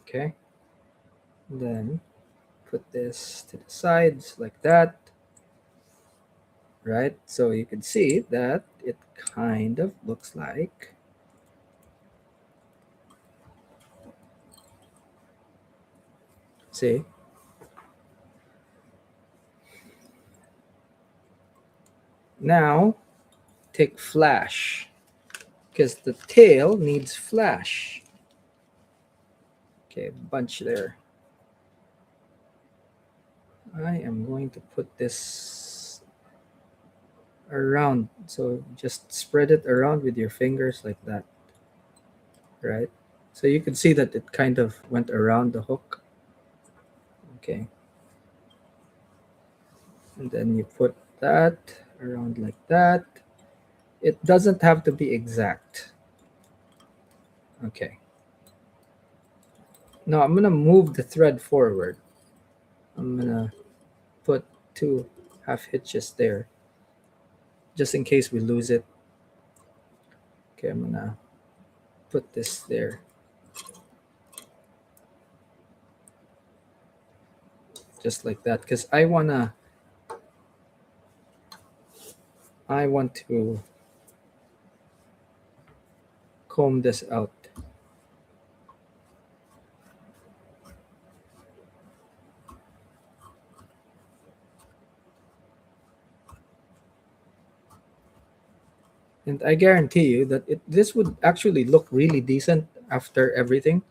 Okay, then put this to the sides like that. Right, so you can see that it kind of looks like See? Now take flash, because the tail needs flash. Okay, bunch there. I am going to put this around. So just spread it around with your fingers like that, right? So you can see that it kind of went around the hook. Okay. And then you put that around like that. It doesn't have to be exact. Okay. Now I'm going to move the thread forward. I'm going to put 2 half hitches there just in case we lose it. Okay, I'm going to put this there. Just like that, because I want to comb this out. And I guarantee you that this would actually look really decent after everything.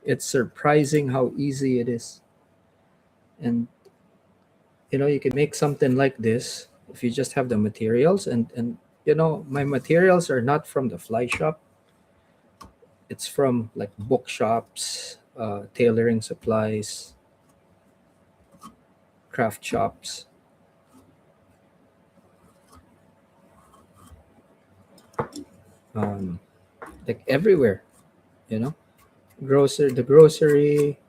It's surprising how easy it is. And you can make something like this if you just have the materials. And my materials are not from the fly shop. It's from like bookshops, tailoring supplies, craft shops. um, like everywhere, you know the grocery.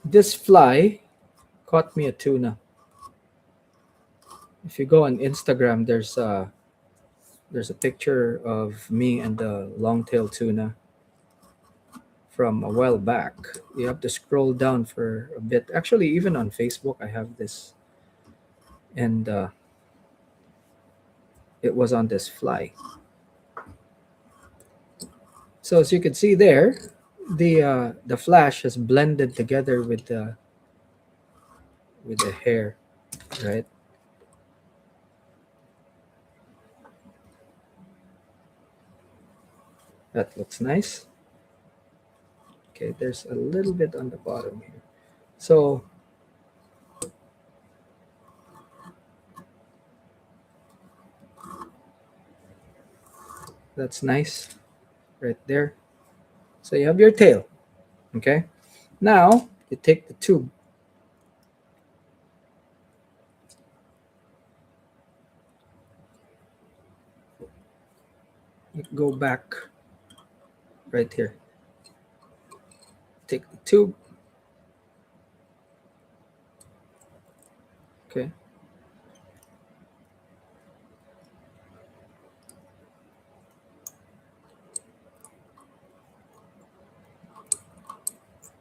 This fly caught me a tuna. If you go on Instagram, there's a picture of me and the long-tailed tuna from a while back. You have to scroll down for a bit. Actually, even on Facebook I have this, and it was on this fly. So as you can see there, the flash has blended together with the hair, right? That looks nice. Okay, there's a little bit on the bottom here. So that's nice right there. So you have your tail. Okay. Now you take the tube. You go back right here. Take the tube. Okay.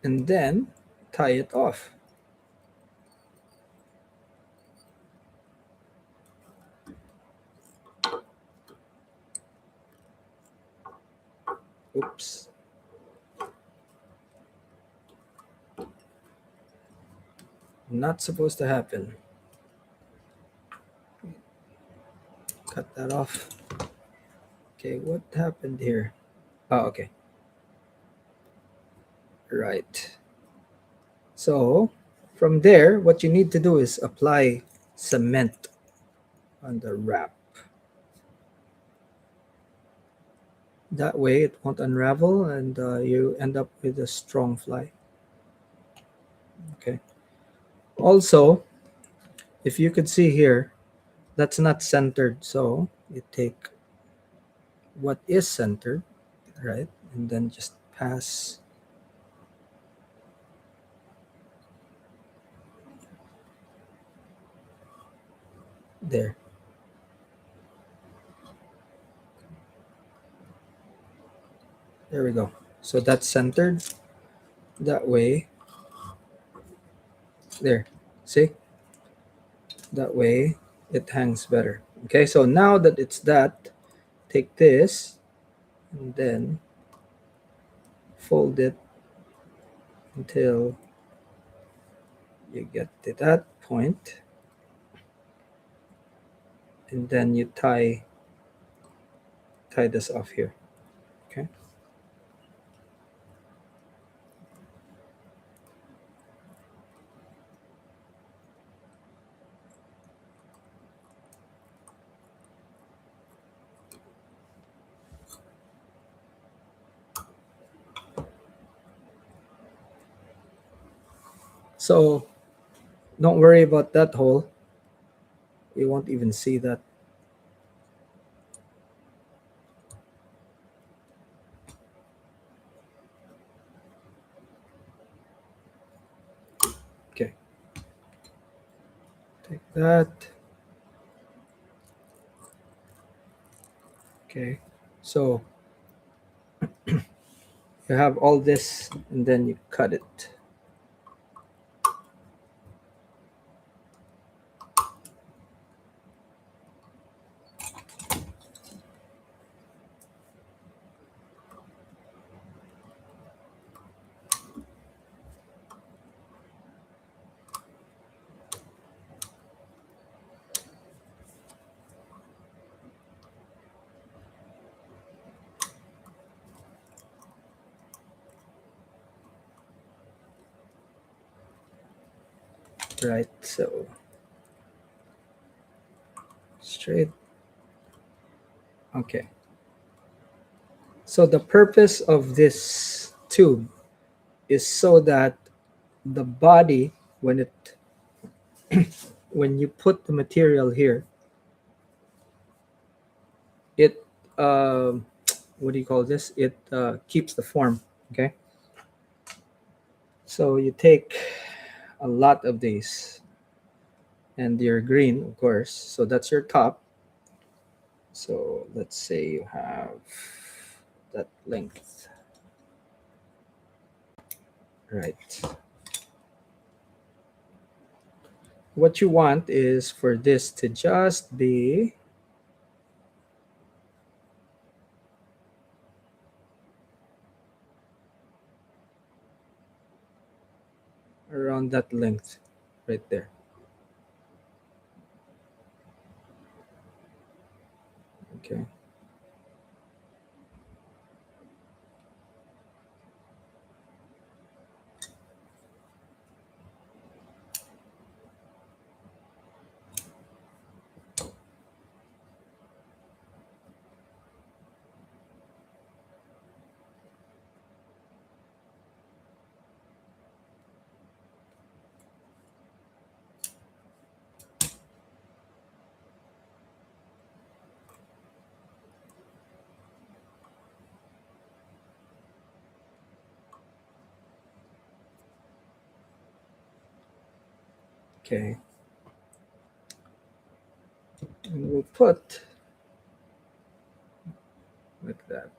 And then tie it off. Oops. Not supposed to happen. Cut that off. Okay, what happened here? Oh, okay. Right. So from there, what you need to do is apply cement on the wrap. That way it won't unravel and you end up with a strong fly. Okay. Also, if you could see here, that's not centered. So you take what is centered, right? And then just pass there. There we go. So that's centered. That way, there. See? That way it hangs better. Okay, so now that it's that, take this and then fold it until you get to that point, and then you tie this off here. Okay. So don't worry about that hole. You won't even see that. Okay. Take that. Okay. So you have all this and then you cut it. Right. So straight. Okay. So the purpose of this tube is so that the body, when you put the material here, it what do you call this? It keeps the form. Okay. So you take a lot of these, and you're green, of course. So that's your top. So let's say you have that length, right? What you want is for this to just be around that length right there. Okay. Okay. And we'll put like that.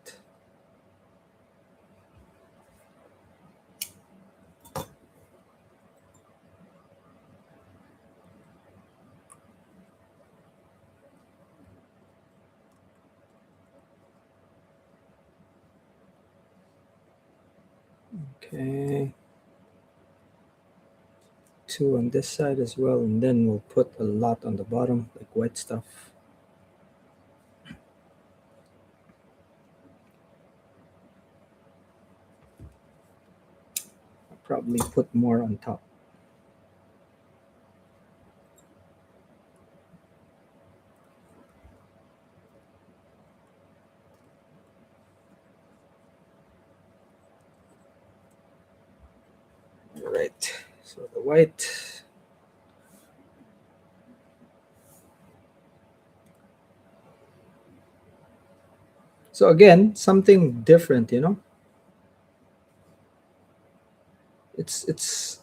Okay. Two on this side as well, and then we'll put a lot on the bottom, like white stuff. I'll probably put more on top. All right. So the white. So again, something different, you know. It's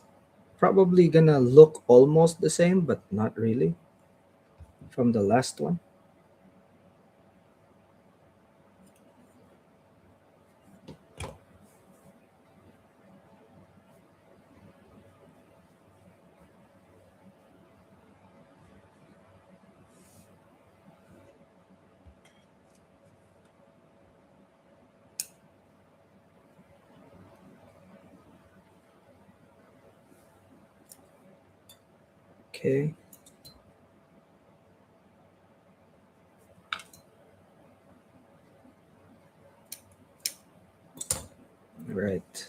probably gonna look almost the same, but not really from the last one. Okay. Right.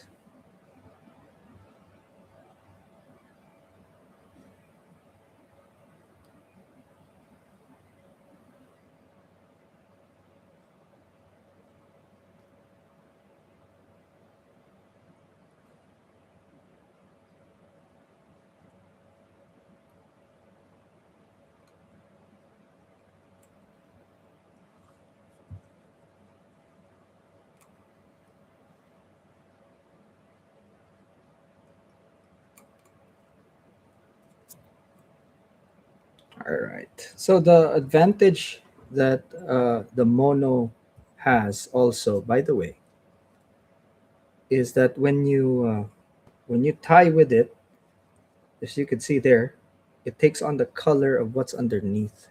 All right. So the advantage that the mono has also, by the way, is that when you tie with it, as you can see there, it takes on the color of what's underneath.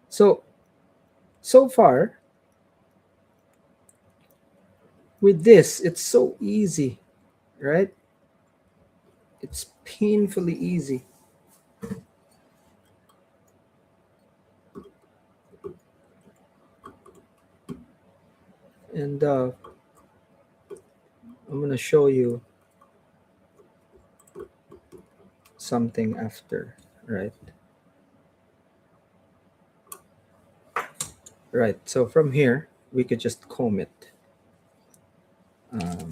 So so far with this, it's so easy, right? It's painfully easy. And I'm gonna show you something after, right? Right. So from here, we could just comb it. Um,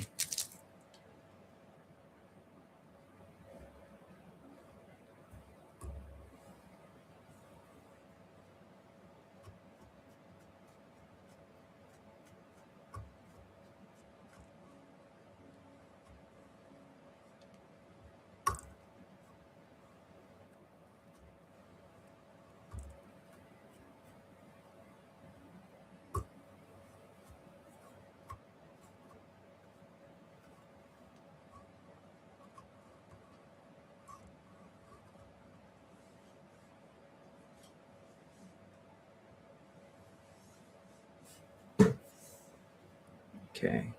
okay.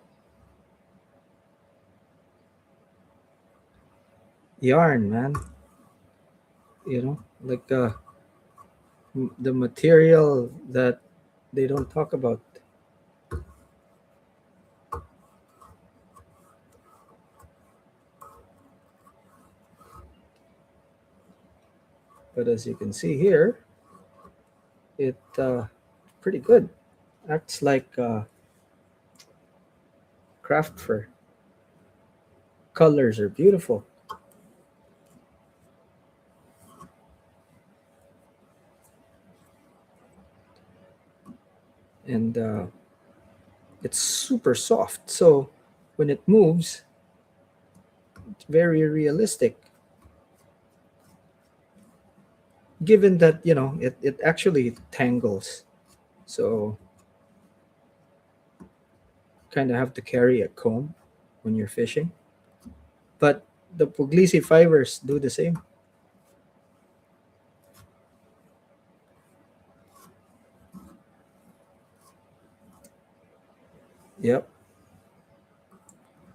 Yarn, man. Like the material that they don't talk about. But as you can see here, it pretty good. Acts like craft fur. Colors are beautiful, and it's super soft. So when it moves, it's very realistic. Given that it actually tangles, so kind of have to carry a comb when you're fishing. But the puglisi fibers do the same. Yep.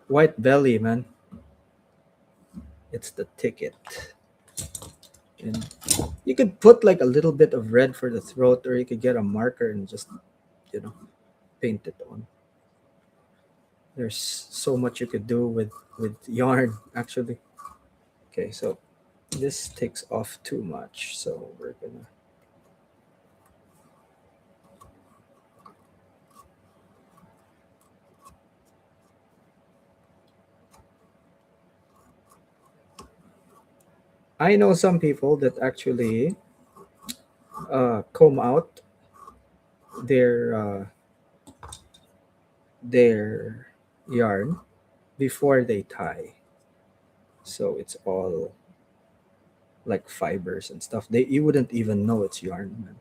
White belly, man. It's the ticket. And you could put like a little bit of red for the throat, or you could get a marker and just, you know, paint it on. There's so much you could do with yarn, actually. Okay, so this takes off too much, so we're gonna. I know some people that actually comb out their their yarn before they tie, so it's all like fibers and stuff. You wouldn't even know it's yarn, man.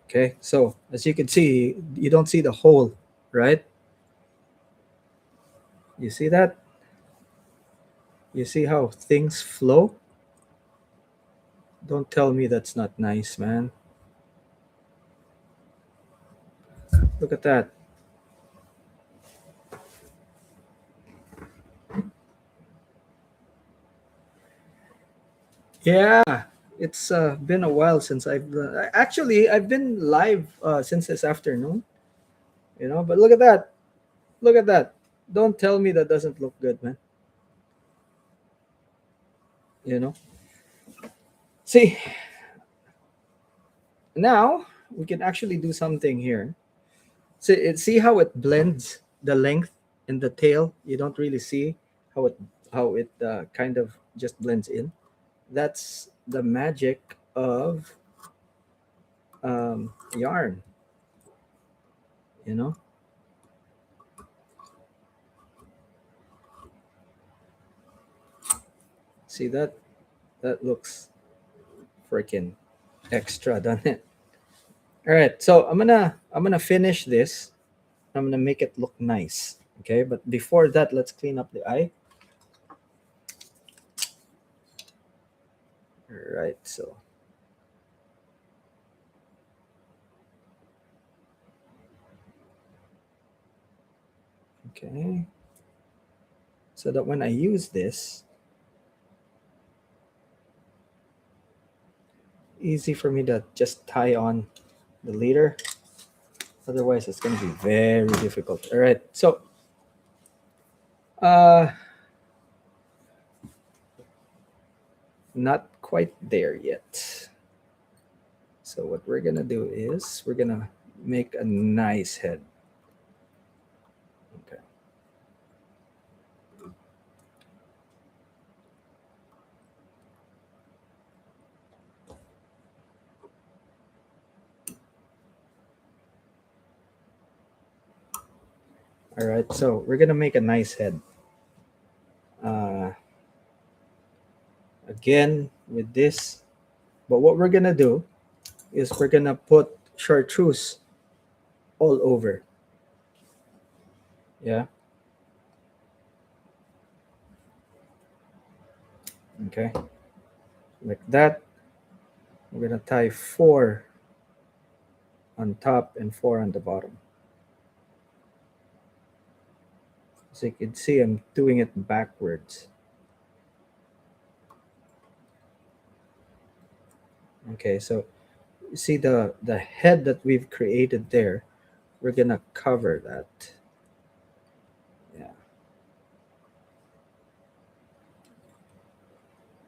Okay, so as you can see, you don't see the hole, right? You see that? You see how things flow? Don't tell me that's not nice, man. Look at that. Yeah, it's been a while since actually I've been live since this afternoon. But look at that. Look at that. Don't tell me that doesn't look good, man. You know. See, now we can actually do something here. See how it blends the length and the tail. You don't really see how it kind of just blends in. That's the magic of yarn. You know. See that? That looks freaking extra, doesn't it? All right, so I'm gonna finish this. I'm gonna make it look nice. Okay, but before that, let's clean up the eye. All right, so okay, so that when I use this, easy for me to just tie on the leader. Otherwise, it's gonna be very difficult. All right, so uh, not quite there yet. So what we're gonna do is we're gonna make a nice head. Okay. All right, so we're gonna make a nice head. Uh, Again with this, but what we're gonna do is we're gonna put chartreuse all over. Yeah. Okay. Like that. We're gonna tie four on top and four on the bottom. So you can see I'm doing it backwards. Okay, so you see the head that we've created there. We're gonna cover that. Yeah.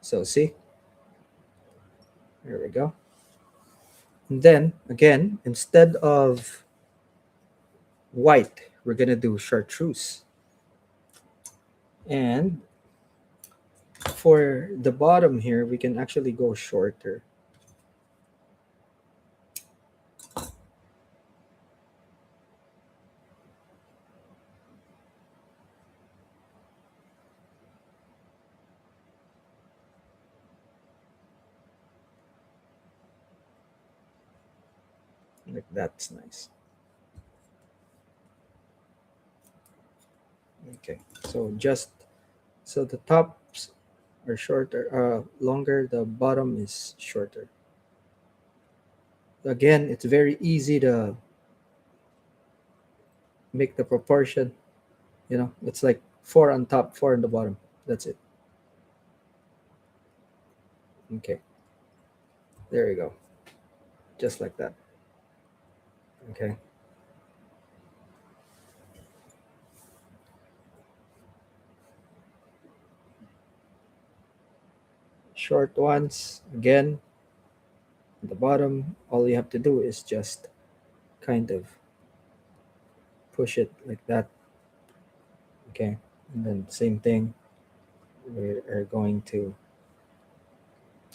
So see, there we go. And then again, instead of white, we're gonna do chartreuse. And for the bottom here, we can actually go shorter. Like that's nice. Okay, so just so the tops are shorter, longer. The bottom is shorter. Again, it's very easy to make the proportion. It's like four on top, four on the bottom. That's it. Okay, there you go. Just like that. Okay. Short ones again. The bottom. All you have to do is just kind of push it like that. Okay, and then same thing. We are going to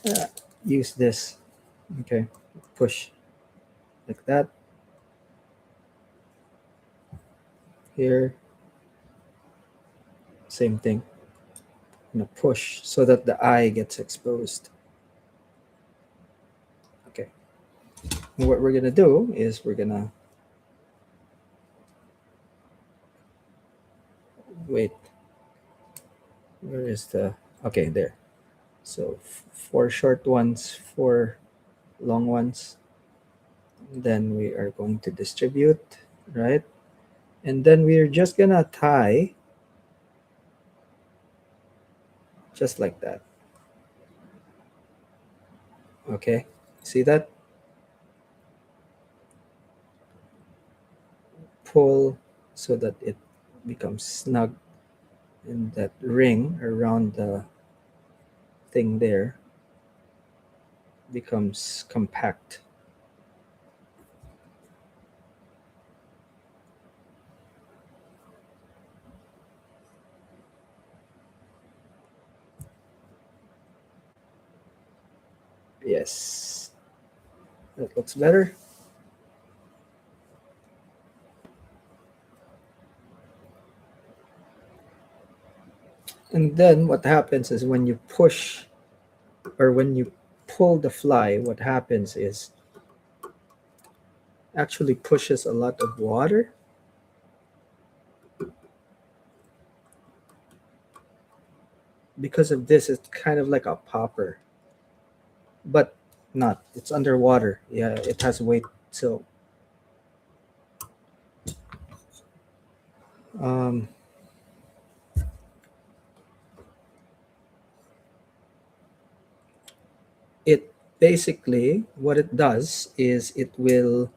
uh, use this. Okay, push like that here. Same thing. I'm gonna push so that the eye gets exposed. Okay. And what we're gonna do is we're gonna wait. Where is the? Okay, there. So four short ones, four long ones. Then we are going to distribute, right? And then we're just gonna tie just like that. Okay, see that? Pull so that it becomes snug, and that ring around the thing there becomes compact. Yes, that looks better. And then what happens is when you push or when you pull the fly, what happens is actually pushes a lot of water. Because of this, it's kind of like a popper, but not. It's underwater. Yeah, it has weight. So um, it basically what it does is it will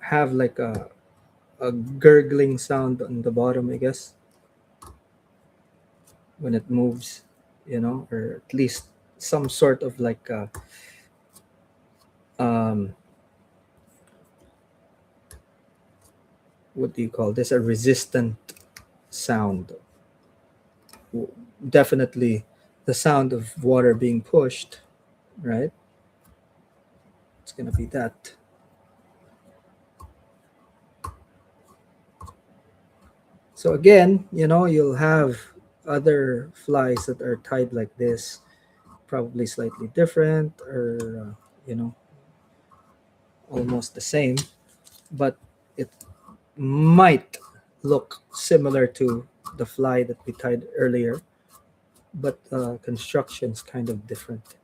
have like a gurgling sound on the bottom, I guess, when it moves, or at least some sort of like um, what do you call this? A resistant sound. Definitely the sound of water being pushed, right? It's gonna be that. So again, you'll have other flies that are tied like this, probably slightly different or almost the same, but it might look similar to the fly that we tied earlier, but construction's kind of different.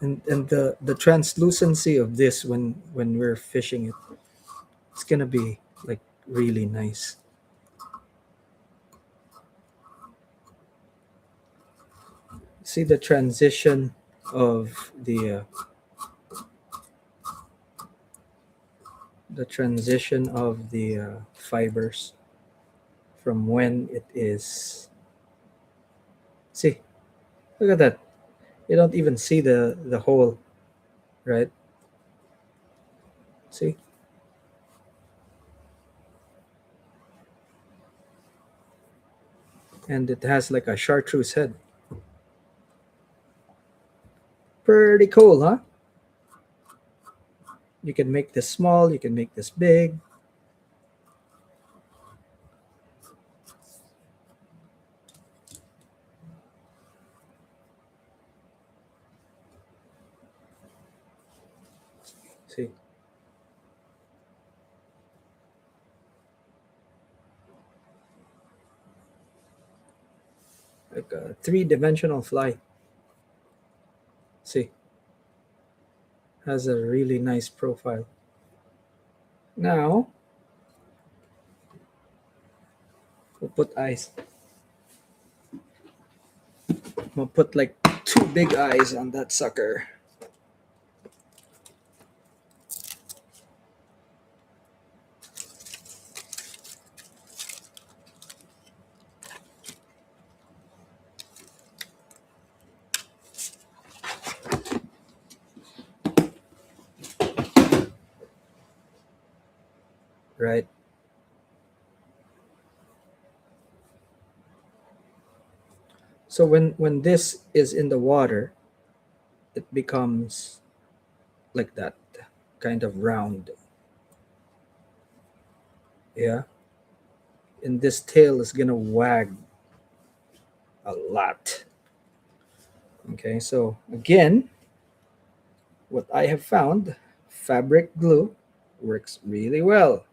And the translucency of this when we're fishing it, it's gonna be like really nice. See the transition of the fibers from when it is. See, look at that. You don't even see the hole, right? See, and it has like a chartreuse head. Pretty cool, huh? You can make this small, you can make this big. See, like a three-dimensional fly. See, has a really nice profile. Now we'll put eyes. We'll put like two big eyes on that sucker. Right. So when this is in the water, it becomes like that, kind of round. Yeah. And this tail is gonna wag a lot. Okay, so again, what I have found, fabric glue works really well.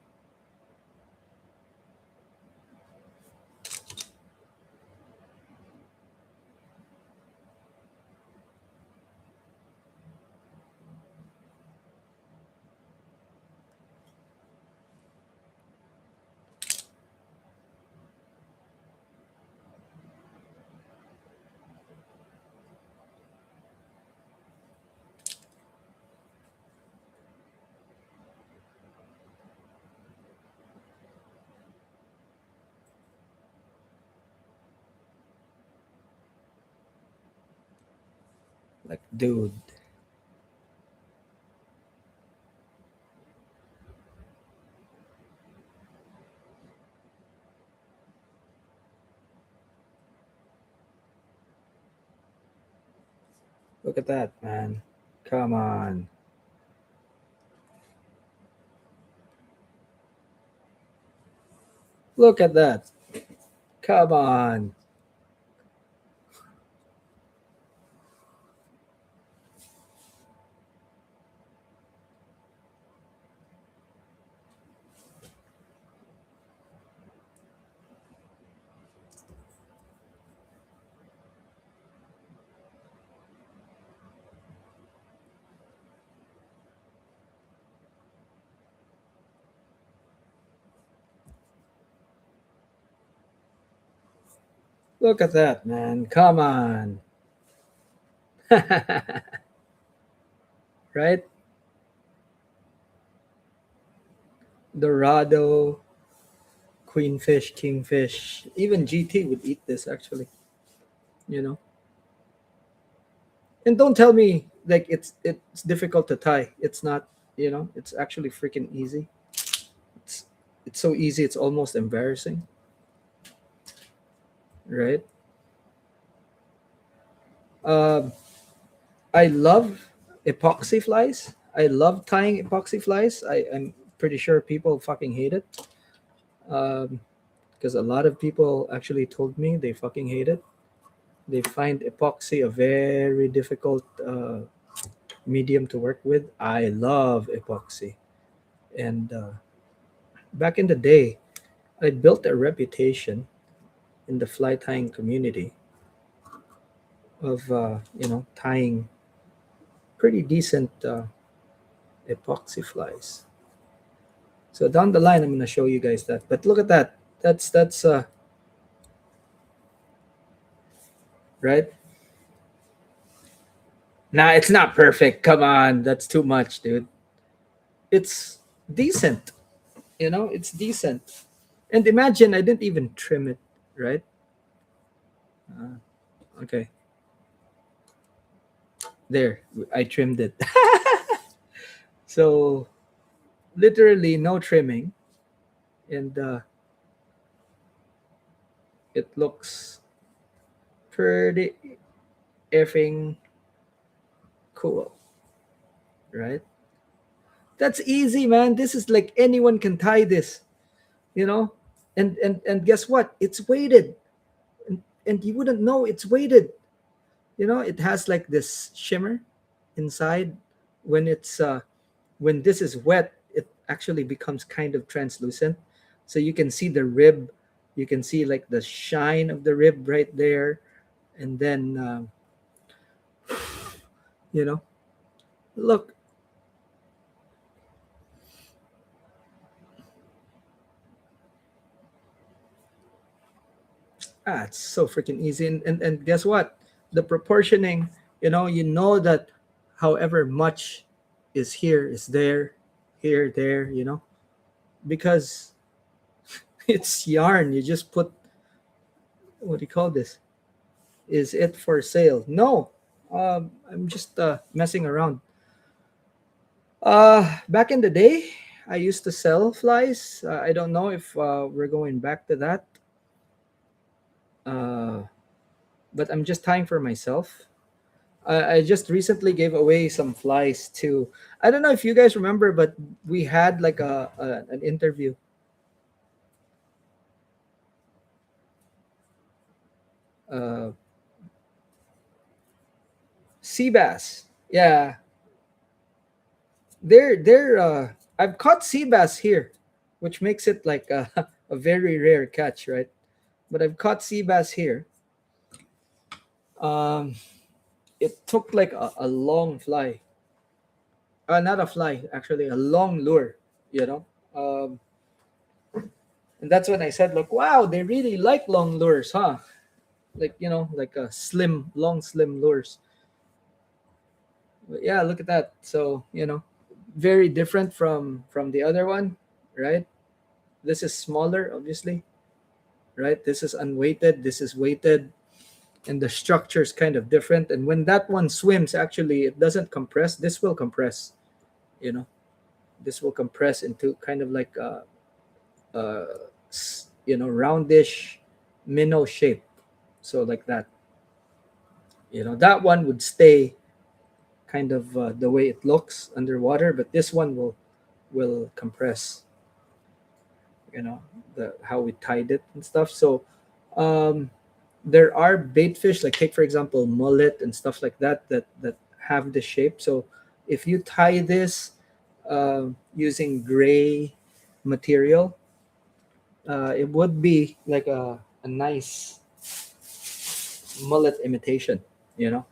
Like, dude, look at that, man. Come on. Look at that. Come on. Look at that, man. Come on. Right? Dorado, queenfish, kingfish. Even GT would eat this actually, you know. And don't tell me like it's difficult to tie. It's not, it's actually freaking easy. It's it's so easy it's almost embarrassing, right? Um I love epoxy flies. I love tying epoxy flies. I'm pretty sure people fucking hate it. Because a lot of people actually told me they fucking hate it. They find epoxy a very difficult medium to work with. I love epoxy. And back in the day, I built a reputation in the fly tying community of, tying pretty decent epoxy flies. So down the line, I'm going to show you guys that. But look at that. That's right. Nah, it's not perfect. Come on, that's too much, dude. It's decent. It's decent. And imagine I didn't even trim it, right? Uh, okay, there, I trimmed it. So literally no trimming, and it looks pretty effing cool, right? That's easy, man. This is like anyone can tie this, you know. And guess what? It's weighted, and you wouldn't know it's weighted. It has like this shimmer inside. When it's uh when this is wet, it actually becomes kind of translucent, so you can see the rib. You can see like the shine of the rib right there. And then you know look. It's so freaking easy. And guess what? The proportioning, you know that however much is here is there, here, there, because it's yarn. You just put, what do you call this? Is it for sale? No. I'm just messing around. Back in the day, I used to sell flies. I don't know if we're going back to that. Uh, but I'm just tying for myself. I just recently gave away some flies to. I don't know if you guys remember, but we had like an interview. Uh, Sea bass. Yeah, they're. I've caught sea bass here, which makes it like a very rare catch, right? But I've caught sea bass here. Um, it took like a long fly. Not a fly, actually, a long lure. You know. And that's when I said, "Look, wow, they really like long lures, huh?" Like, like a slim, long, slim lures. But yeah, look at that. So, very different from the other one, right? This is smaller, obviously, right? This is unweighted. This is weighted. and the structure is kind of different. And when that one swims, actually, it doesn't compress. This will compress. You know, this will compress into kind of like roundish minnow shape. So like that. That one would stay kind of the way it looks underwater, but this one will compress. The how we tied it and stuff. So um, there are bait fish, like take for example mullet and stuff like that have this shape. So if you tie this using gray material, it would be like a nice mullet imitation. You know,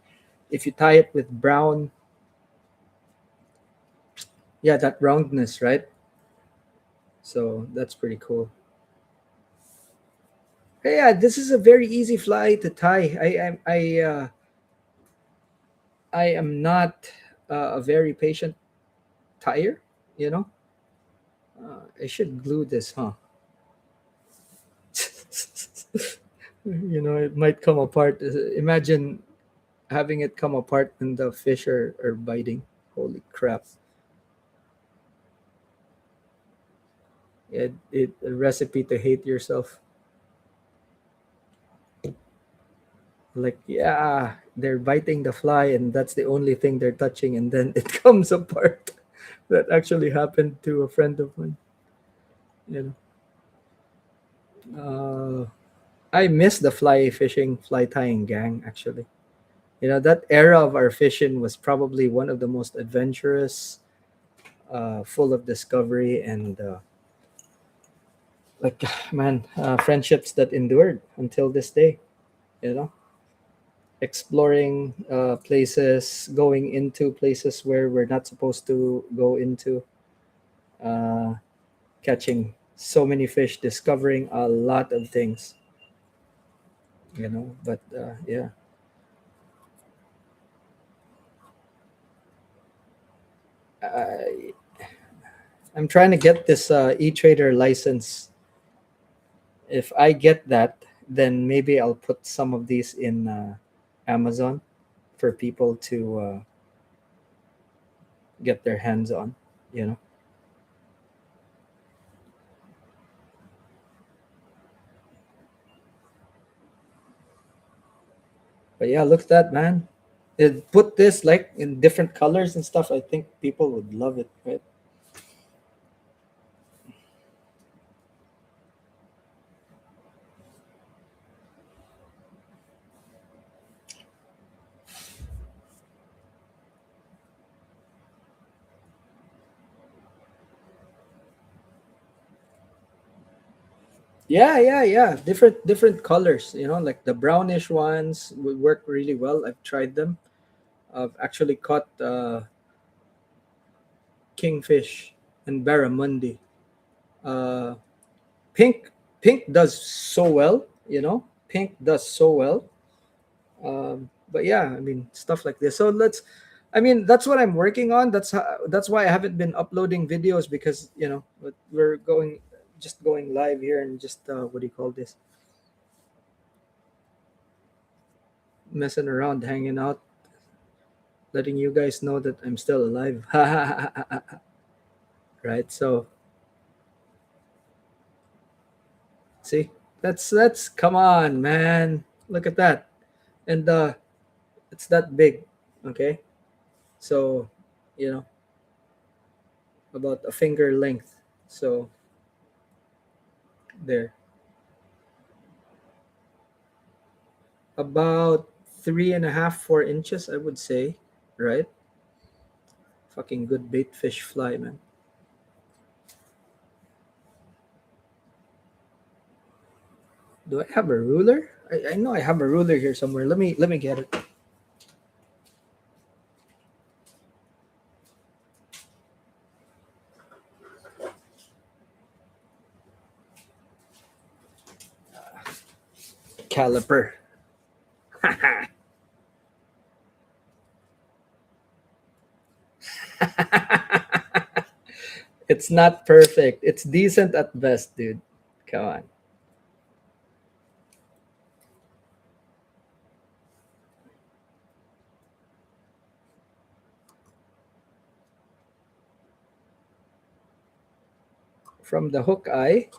if you tie it with brown, yeah, that roundness, right? So that's pretty cool. Hey, yeah, this is a very easy fly to tie. I am not a very patient tire. You know, I should glue this, huh? It might come apart. Imagine having it come apart when the fish are biting. Holy crap! It a recipe to hate yourself. Like, yeah, they're biting the fly, and that's the only thing they're touching, and then it comes apart. That actually happened to a friend of mine. You know, I miss the fly fishing, fly tying gang. Actually, that era of our fishing was probably one of the most adventurous, full of discovery, and like man, friendships that endured until this day. You know, exploring places, going into places where we're not supposed to go into, uh, catching so many fish, discovering a lot of things. But yeah, I, I'm trying to get this e-trader license. If I get that, then maybe I'll put some of these in Amazon for people to get their hands on. You know, but yeah, look at that, man. It put this like in different colors and stuff. I think people would love it, right? Yeah, yeah, yeah. Different colors. Like the brownish ones would work really well. I've tried them. I've actually caught kingfish and barramundi. Uh, pink, pink does so well. Pink does so well. But yeah, I mean stuff like this. So I mean that's what I'm working on. That's why I haven't been uploading videos, because but we're going live here, and just what do you call this? Messing around, hanging out, letting you guys know that I'm still alive. Right? So see, that's come on, man. Look at that. And it's that big. Okay? So, you know, about a finger length. So there. About 3.5, 4 inches, I would say. Right? Fucking good bait fish fly, man. Do I have a ruler? I know I have a ruler here somewhere. Let me get it. Caliper. It's not perfect. It's decent at best, dude. Come on. from the hook eye,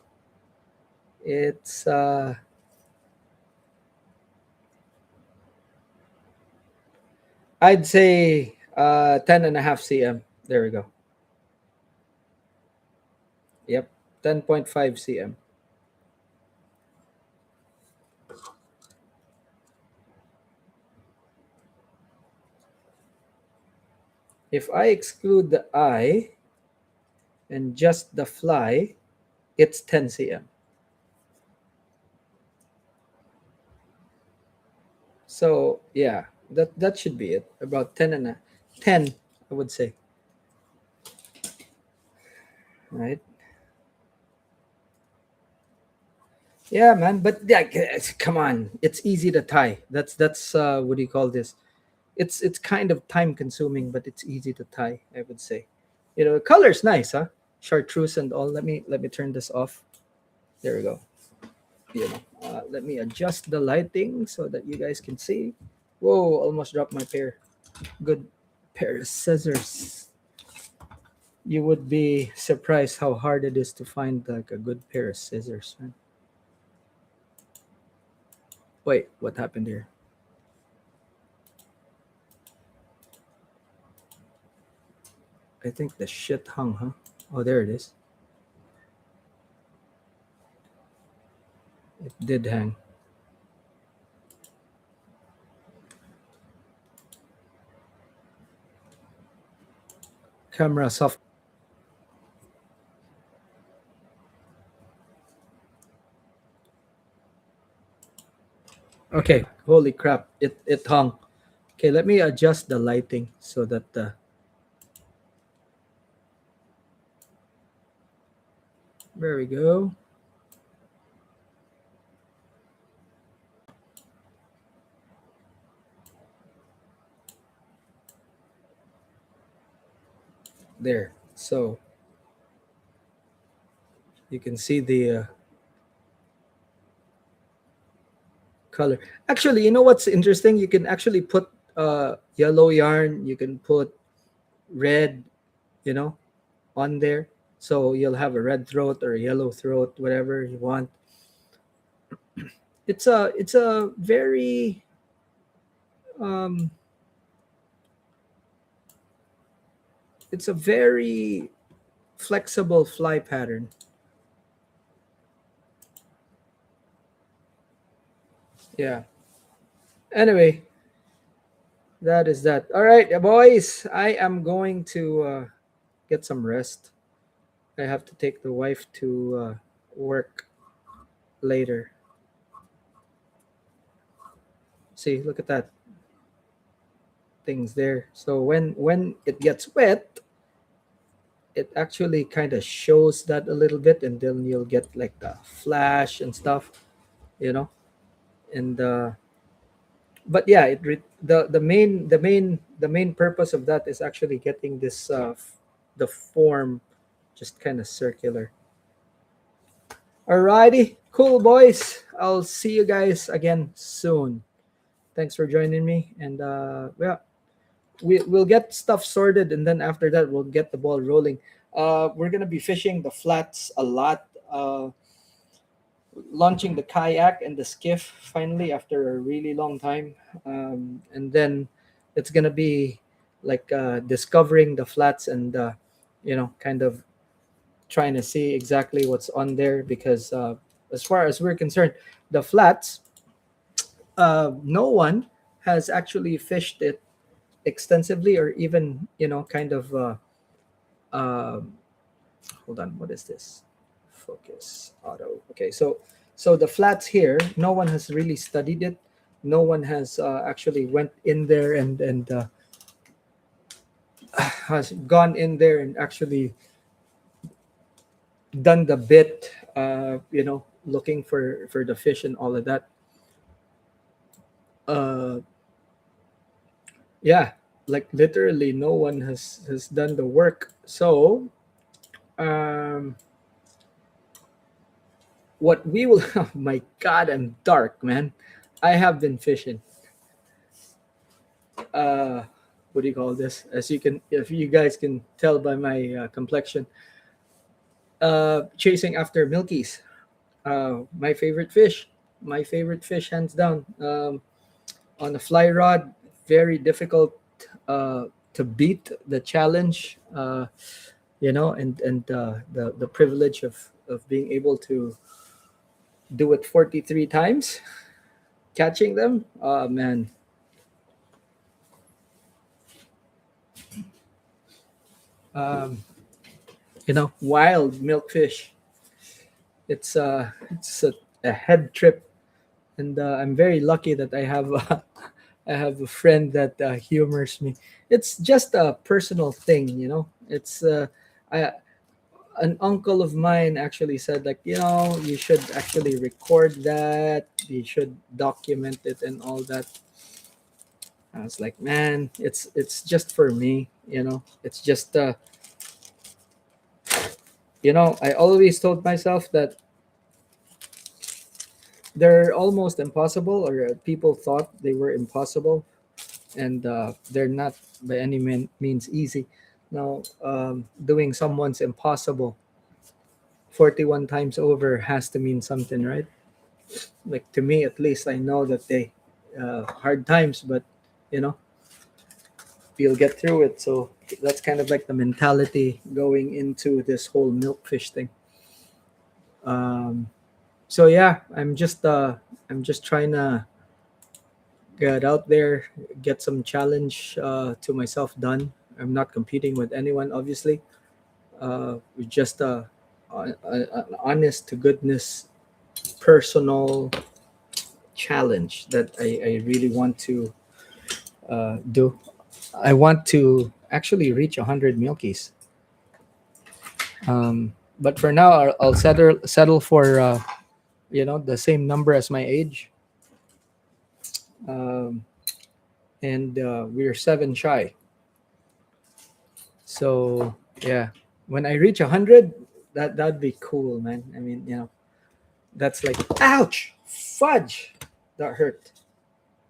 it's I'd say 10.5 cm. There we go. Yep, 10.5 cm. If I exclude the eye and just the fly, it's 10 cm. So yeah, that should be it. About 10, I would say. Right? Yeah, man. But yeah, come on, it's easy to tie. That's what do you call this? It's kind of time consuming, but it's easy to tie. I would say. Color's nice, huh? Chartreuse and all. Let me turn this off. There we go. Let me adjust the lighting so that you guys can see. Whoa, almost dropped my pair. Good pair of scissors. You would be surprised how hard it is to find like a good pair of scissors, man. Wait, what happened here? I think the shit hung, huh? Oh, there it is. It did hang. Camera soft. Okay, holy crap. It hung. Okay, let me adjust the lighting so that there we go. There. So you can see the color. Actually, you know what's interesting? You can actually put yellow yarn, you can put red, you know, on there. So you'll have a red throat or a yellow throat, whatever you want. It's a very um it's a very flexible fly pattern. Yeah. Anyway, that is that. All right, boys. I am going to get some rest. I have to take the wife to work later. See, look at that things there. So when it gets wet, it actually kind of shows that a little bit, and then you'll get like the flash and stuff, you know. And but yeah, the main purpose of that is actually getting this the form just kind of circular. Alrighty, cool boys. I'll see you guys again soon. Thanks for joining me, and yeah, we'll get stuff sorted, and then after that we'll get the ball rolling. We're gonna be fishing the flats a lot, launching the kayak and the skiff finally after a really long time, and then it's gonna be like discovering the flats and kind of trying to see exactly what's on there, because as far as we're concerned, the flats, no one has actually fished it extensively, or even kind of um hold on, what is this? Focus auto. Okay, so the flats here, no one has really studied it. No one has actually went in there and has gone in there and actually done the bit, looking for the fish and all of that. uh yeah, like literally no one has done the work. So um what we will oh my god, I'm dark, man. I have been fishing, uh what do you call this, as you can, if you guys can tell by my complexion. Chasing after milkies. My favorite fish. My favorite fish, hands down. On a fly rod, very difficult to beat the challenge. And the privilege of being able to do it 43 times, catching them. Oh man, um, wild milkfish. It's a head trip, and I'm very lucky that I have I have a friend that humors me. It's just a personal thing, It's I an uncle of mine actually said, like, you should actually record that. You should document it and all that. I was like, man, it's just for me, It's just I always told myself that they're almost impossible, or people thought they were impossible, and they're not by any means easy. Now, doing someone's impossible 41 times over has to mean something, right? Like, to me, at least, I know that they hard times, but you know you'll get through it. So that's kind of like the mentality going into this whole milkfish thing. Um, so yeah, I'm just trying to get out there, get some challenge to myself done. I'm not competing with anyone, obviously. Just an honest to goodness personal challenge that I really want to do. I want to actually reach 100 milkies. But for now, I'll settle for the same number as my age, um, and we're seven shy. So yeah, when I reach 100, that'd be cool, man. I mean, that's like, ouch, fudge, that hurt.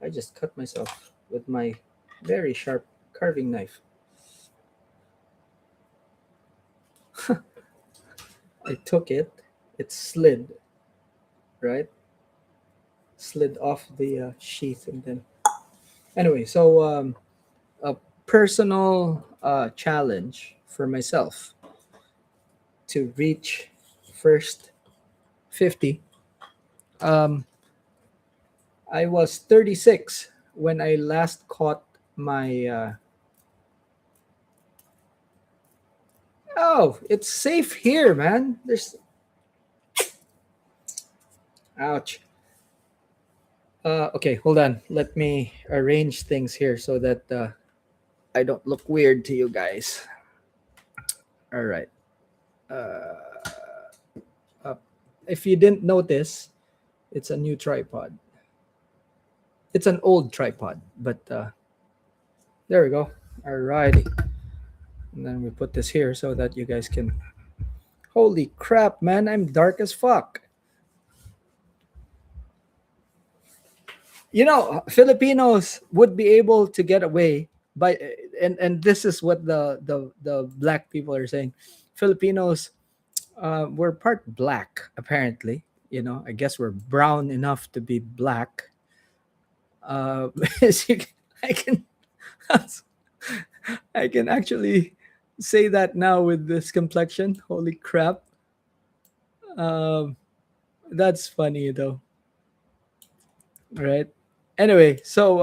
I just cut myself with my very sharp carving knife. I took it, it slid, right? Slid off the sheath, and then anyway. So a personal challenge for myself to reach first 50. Um, I was 36 when I last caught my. Oh, it's safe here, man. There's. Ouch. Okay, hold on. Let me arrange things here so that I don't look weird to you guys. All right. Uh, if you didn't notice, it's a new tripod. It's an old tripod, but there we go. All righty. And then we put this here so that you guys can. Holy crap, man! I'm dark as fuck. Filipinos would be able to get away by, and this is what the black people are saying. Filipinos, we're part black, apparently. I guess we're brown enough to be black. As you I can I can actually say that now with this complexion. Holy crap. um that's funny though, right? Anyway, so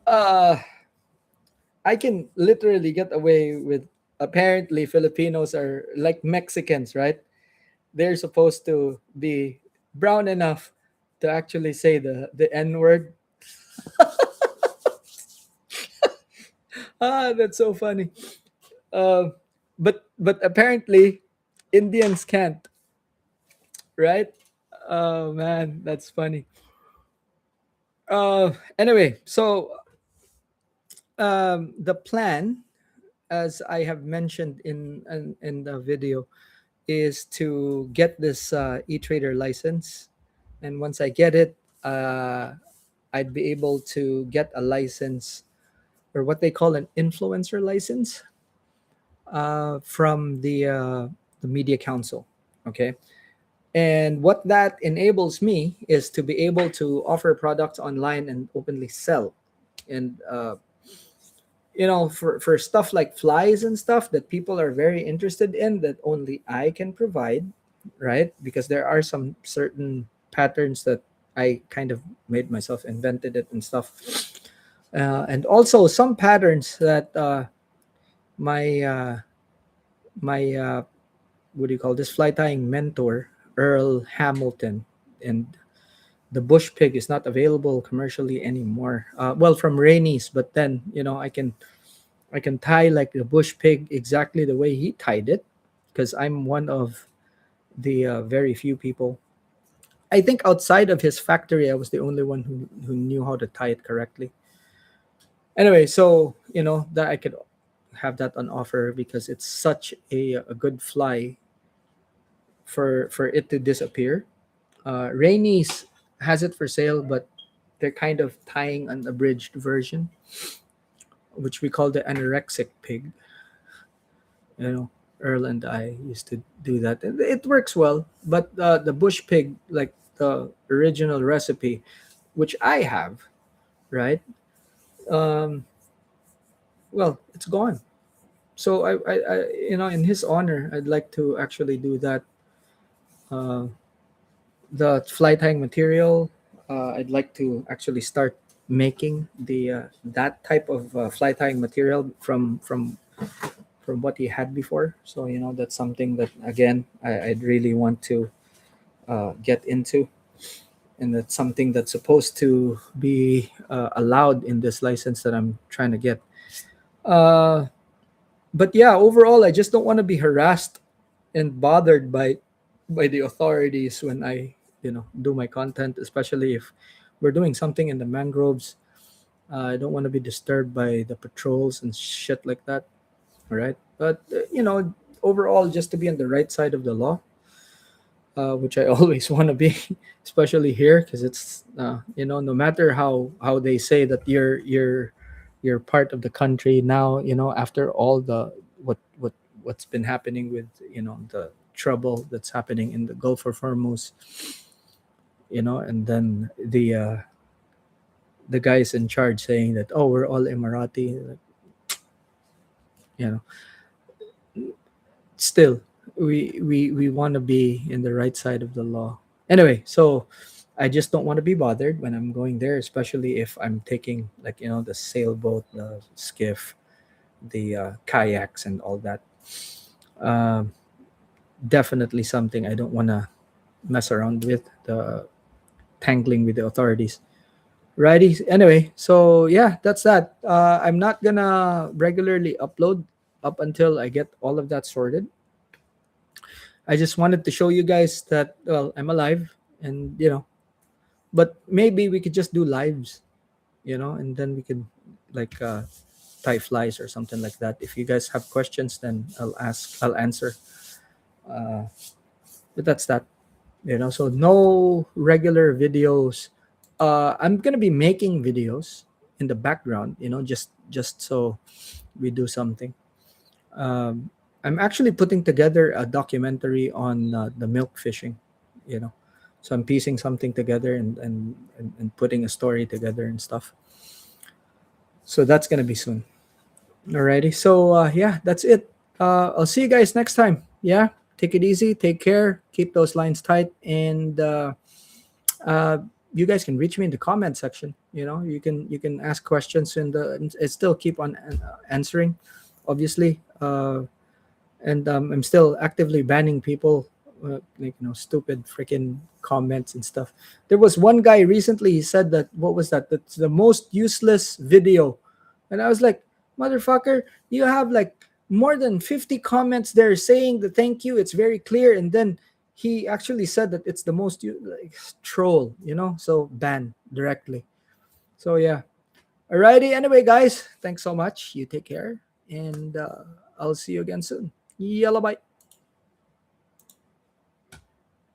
uh I can literally get away with, apparently Filipinos are like Mexicans, right? They're supposed to be brown enough to actually say the N word. That's so funny. Uh, but apparently Indians can't, right? Oh man, that's funny. Anyway, so the plan, as I have mentioned in the video, is to get this e-trader license, and once I get it, I'd be able to get a license, or what they call an influencer license. from the media council. Okay, and what that enables me is to be able to offer products online and openly sell. And for stuff like flies and stuff that people are very interested in that only I can provide, right? Because there are some certain patterns that I kind of made myself, invented it and stuff. And also some patterns that my my what do you call this, fly tying mentor Earl Hamilton, and the bush pig is not available commercially anymore. Well, from Rainey's, but then I can tie like the bush pig exactly the way he tied it, because I'm one of the very few people. I think outside of his factory, I was the only one who knew how to tie it correctly. Anyway, so that I could have that on offer because it's such a good fly for it to disappear. Rainey's has it for sale, but they're kind of tying an abridged version, which we call the anorexic pig. you know Earl and I used to do that. It works well, but the bush pig, like the original recipe, which I have, right? um well, it's gone. So in his honor, I'd like to actually do that. uh the fly tying material, I'd like to actually start making the that type of fly tying material from what he had before. So that's something that, again, I'd really want to get into, and that's something that's supposed to be allowed in this license that I'm trying to get. Uh, but yeah, overall, I just don't want to be harassed and bothered by the authorities when I do my content, especially if we're doing something in the mangroves. I don't want to be disturbed by the patrols and shit like that. All right, but overall, just to be on the right side of the law, which I always want to be, especially here, because it's no matter how they say that you're part of the country now, after all the what's been happening with the trouble that's happening in the Gulf of Hormuz, and then the guys in charge saying that, oh, we're all Emirati, like, you know still, we want to be in the right side of the law. Anyway, so I just don't want to be bothered when I'm going there, especially if I'm taking, like, the sailboat, the skiff, the kayaks and all that. um, Definitely something I don't want to mess around with, the tangling with the authorities. Righty. Anyway, so yeah, that's that. I'm not gonna regularly upload up until I get all of that sorted. I just wanted to show you guys that, well, I'm alive, and but maybe we could just do lives, and then we could, like, tie flies or something like that. If you guys have questions, then I'll answer. Uh, but that's that. So no regular videos. I'm gonna be making videos in the background, just so we do something. um, I'm actually putting together a documentary on the milk fishing, you know. So I'm piecing something together and putting a story together and stuff. So that's gonna be soon. Alrighty. So yeah, that's it. I'll see you guys next time. Yeah, take it easy. Take care. Keep those lines tight, and uh, you guys can reach me in the comment section. You can ask questions, and still keep on answering, obviously. And I'm still actively banning people, like, stupid freaking comments and stuff. There was one guy recently. He said that, what was that? That's the most useless video, and I was like, motherfucker, you have like more than 50 comments there saying the thank you. It's very clear, and then he actually said that it's the most like, troll. So ban directly. So yeah. Alrighty. Anyway, guys, thanks so much. You take care, and I'll see you again soon. Yalla, bye.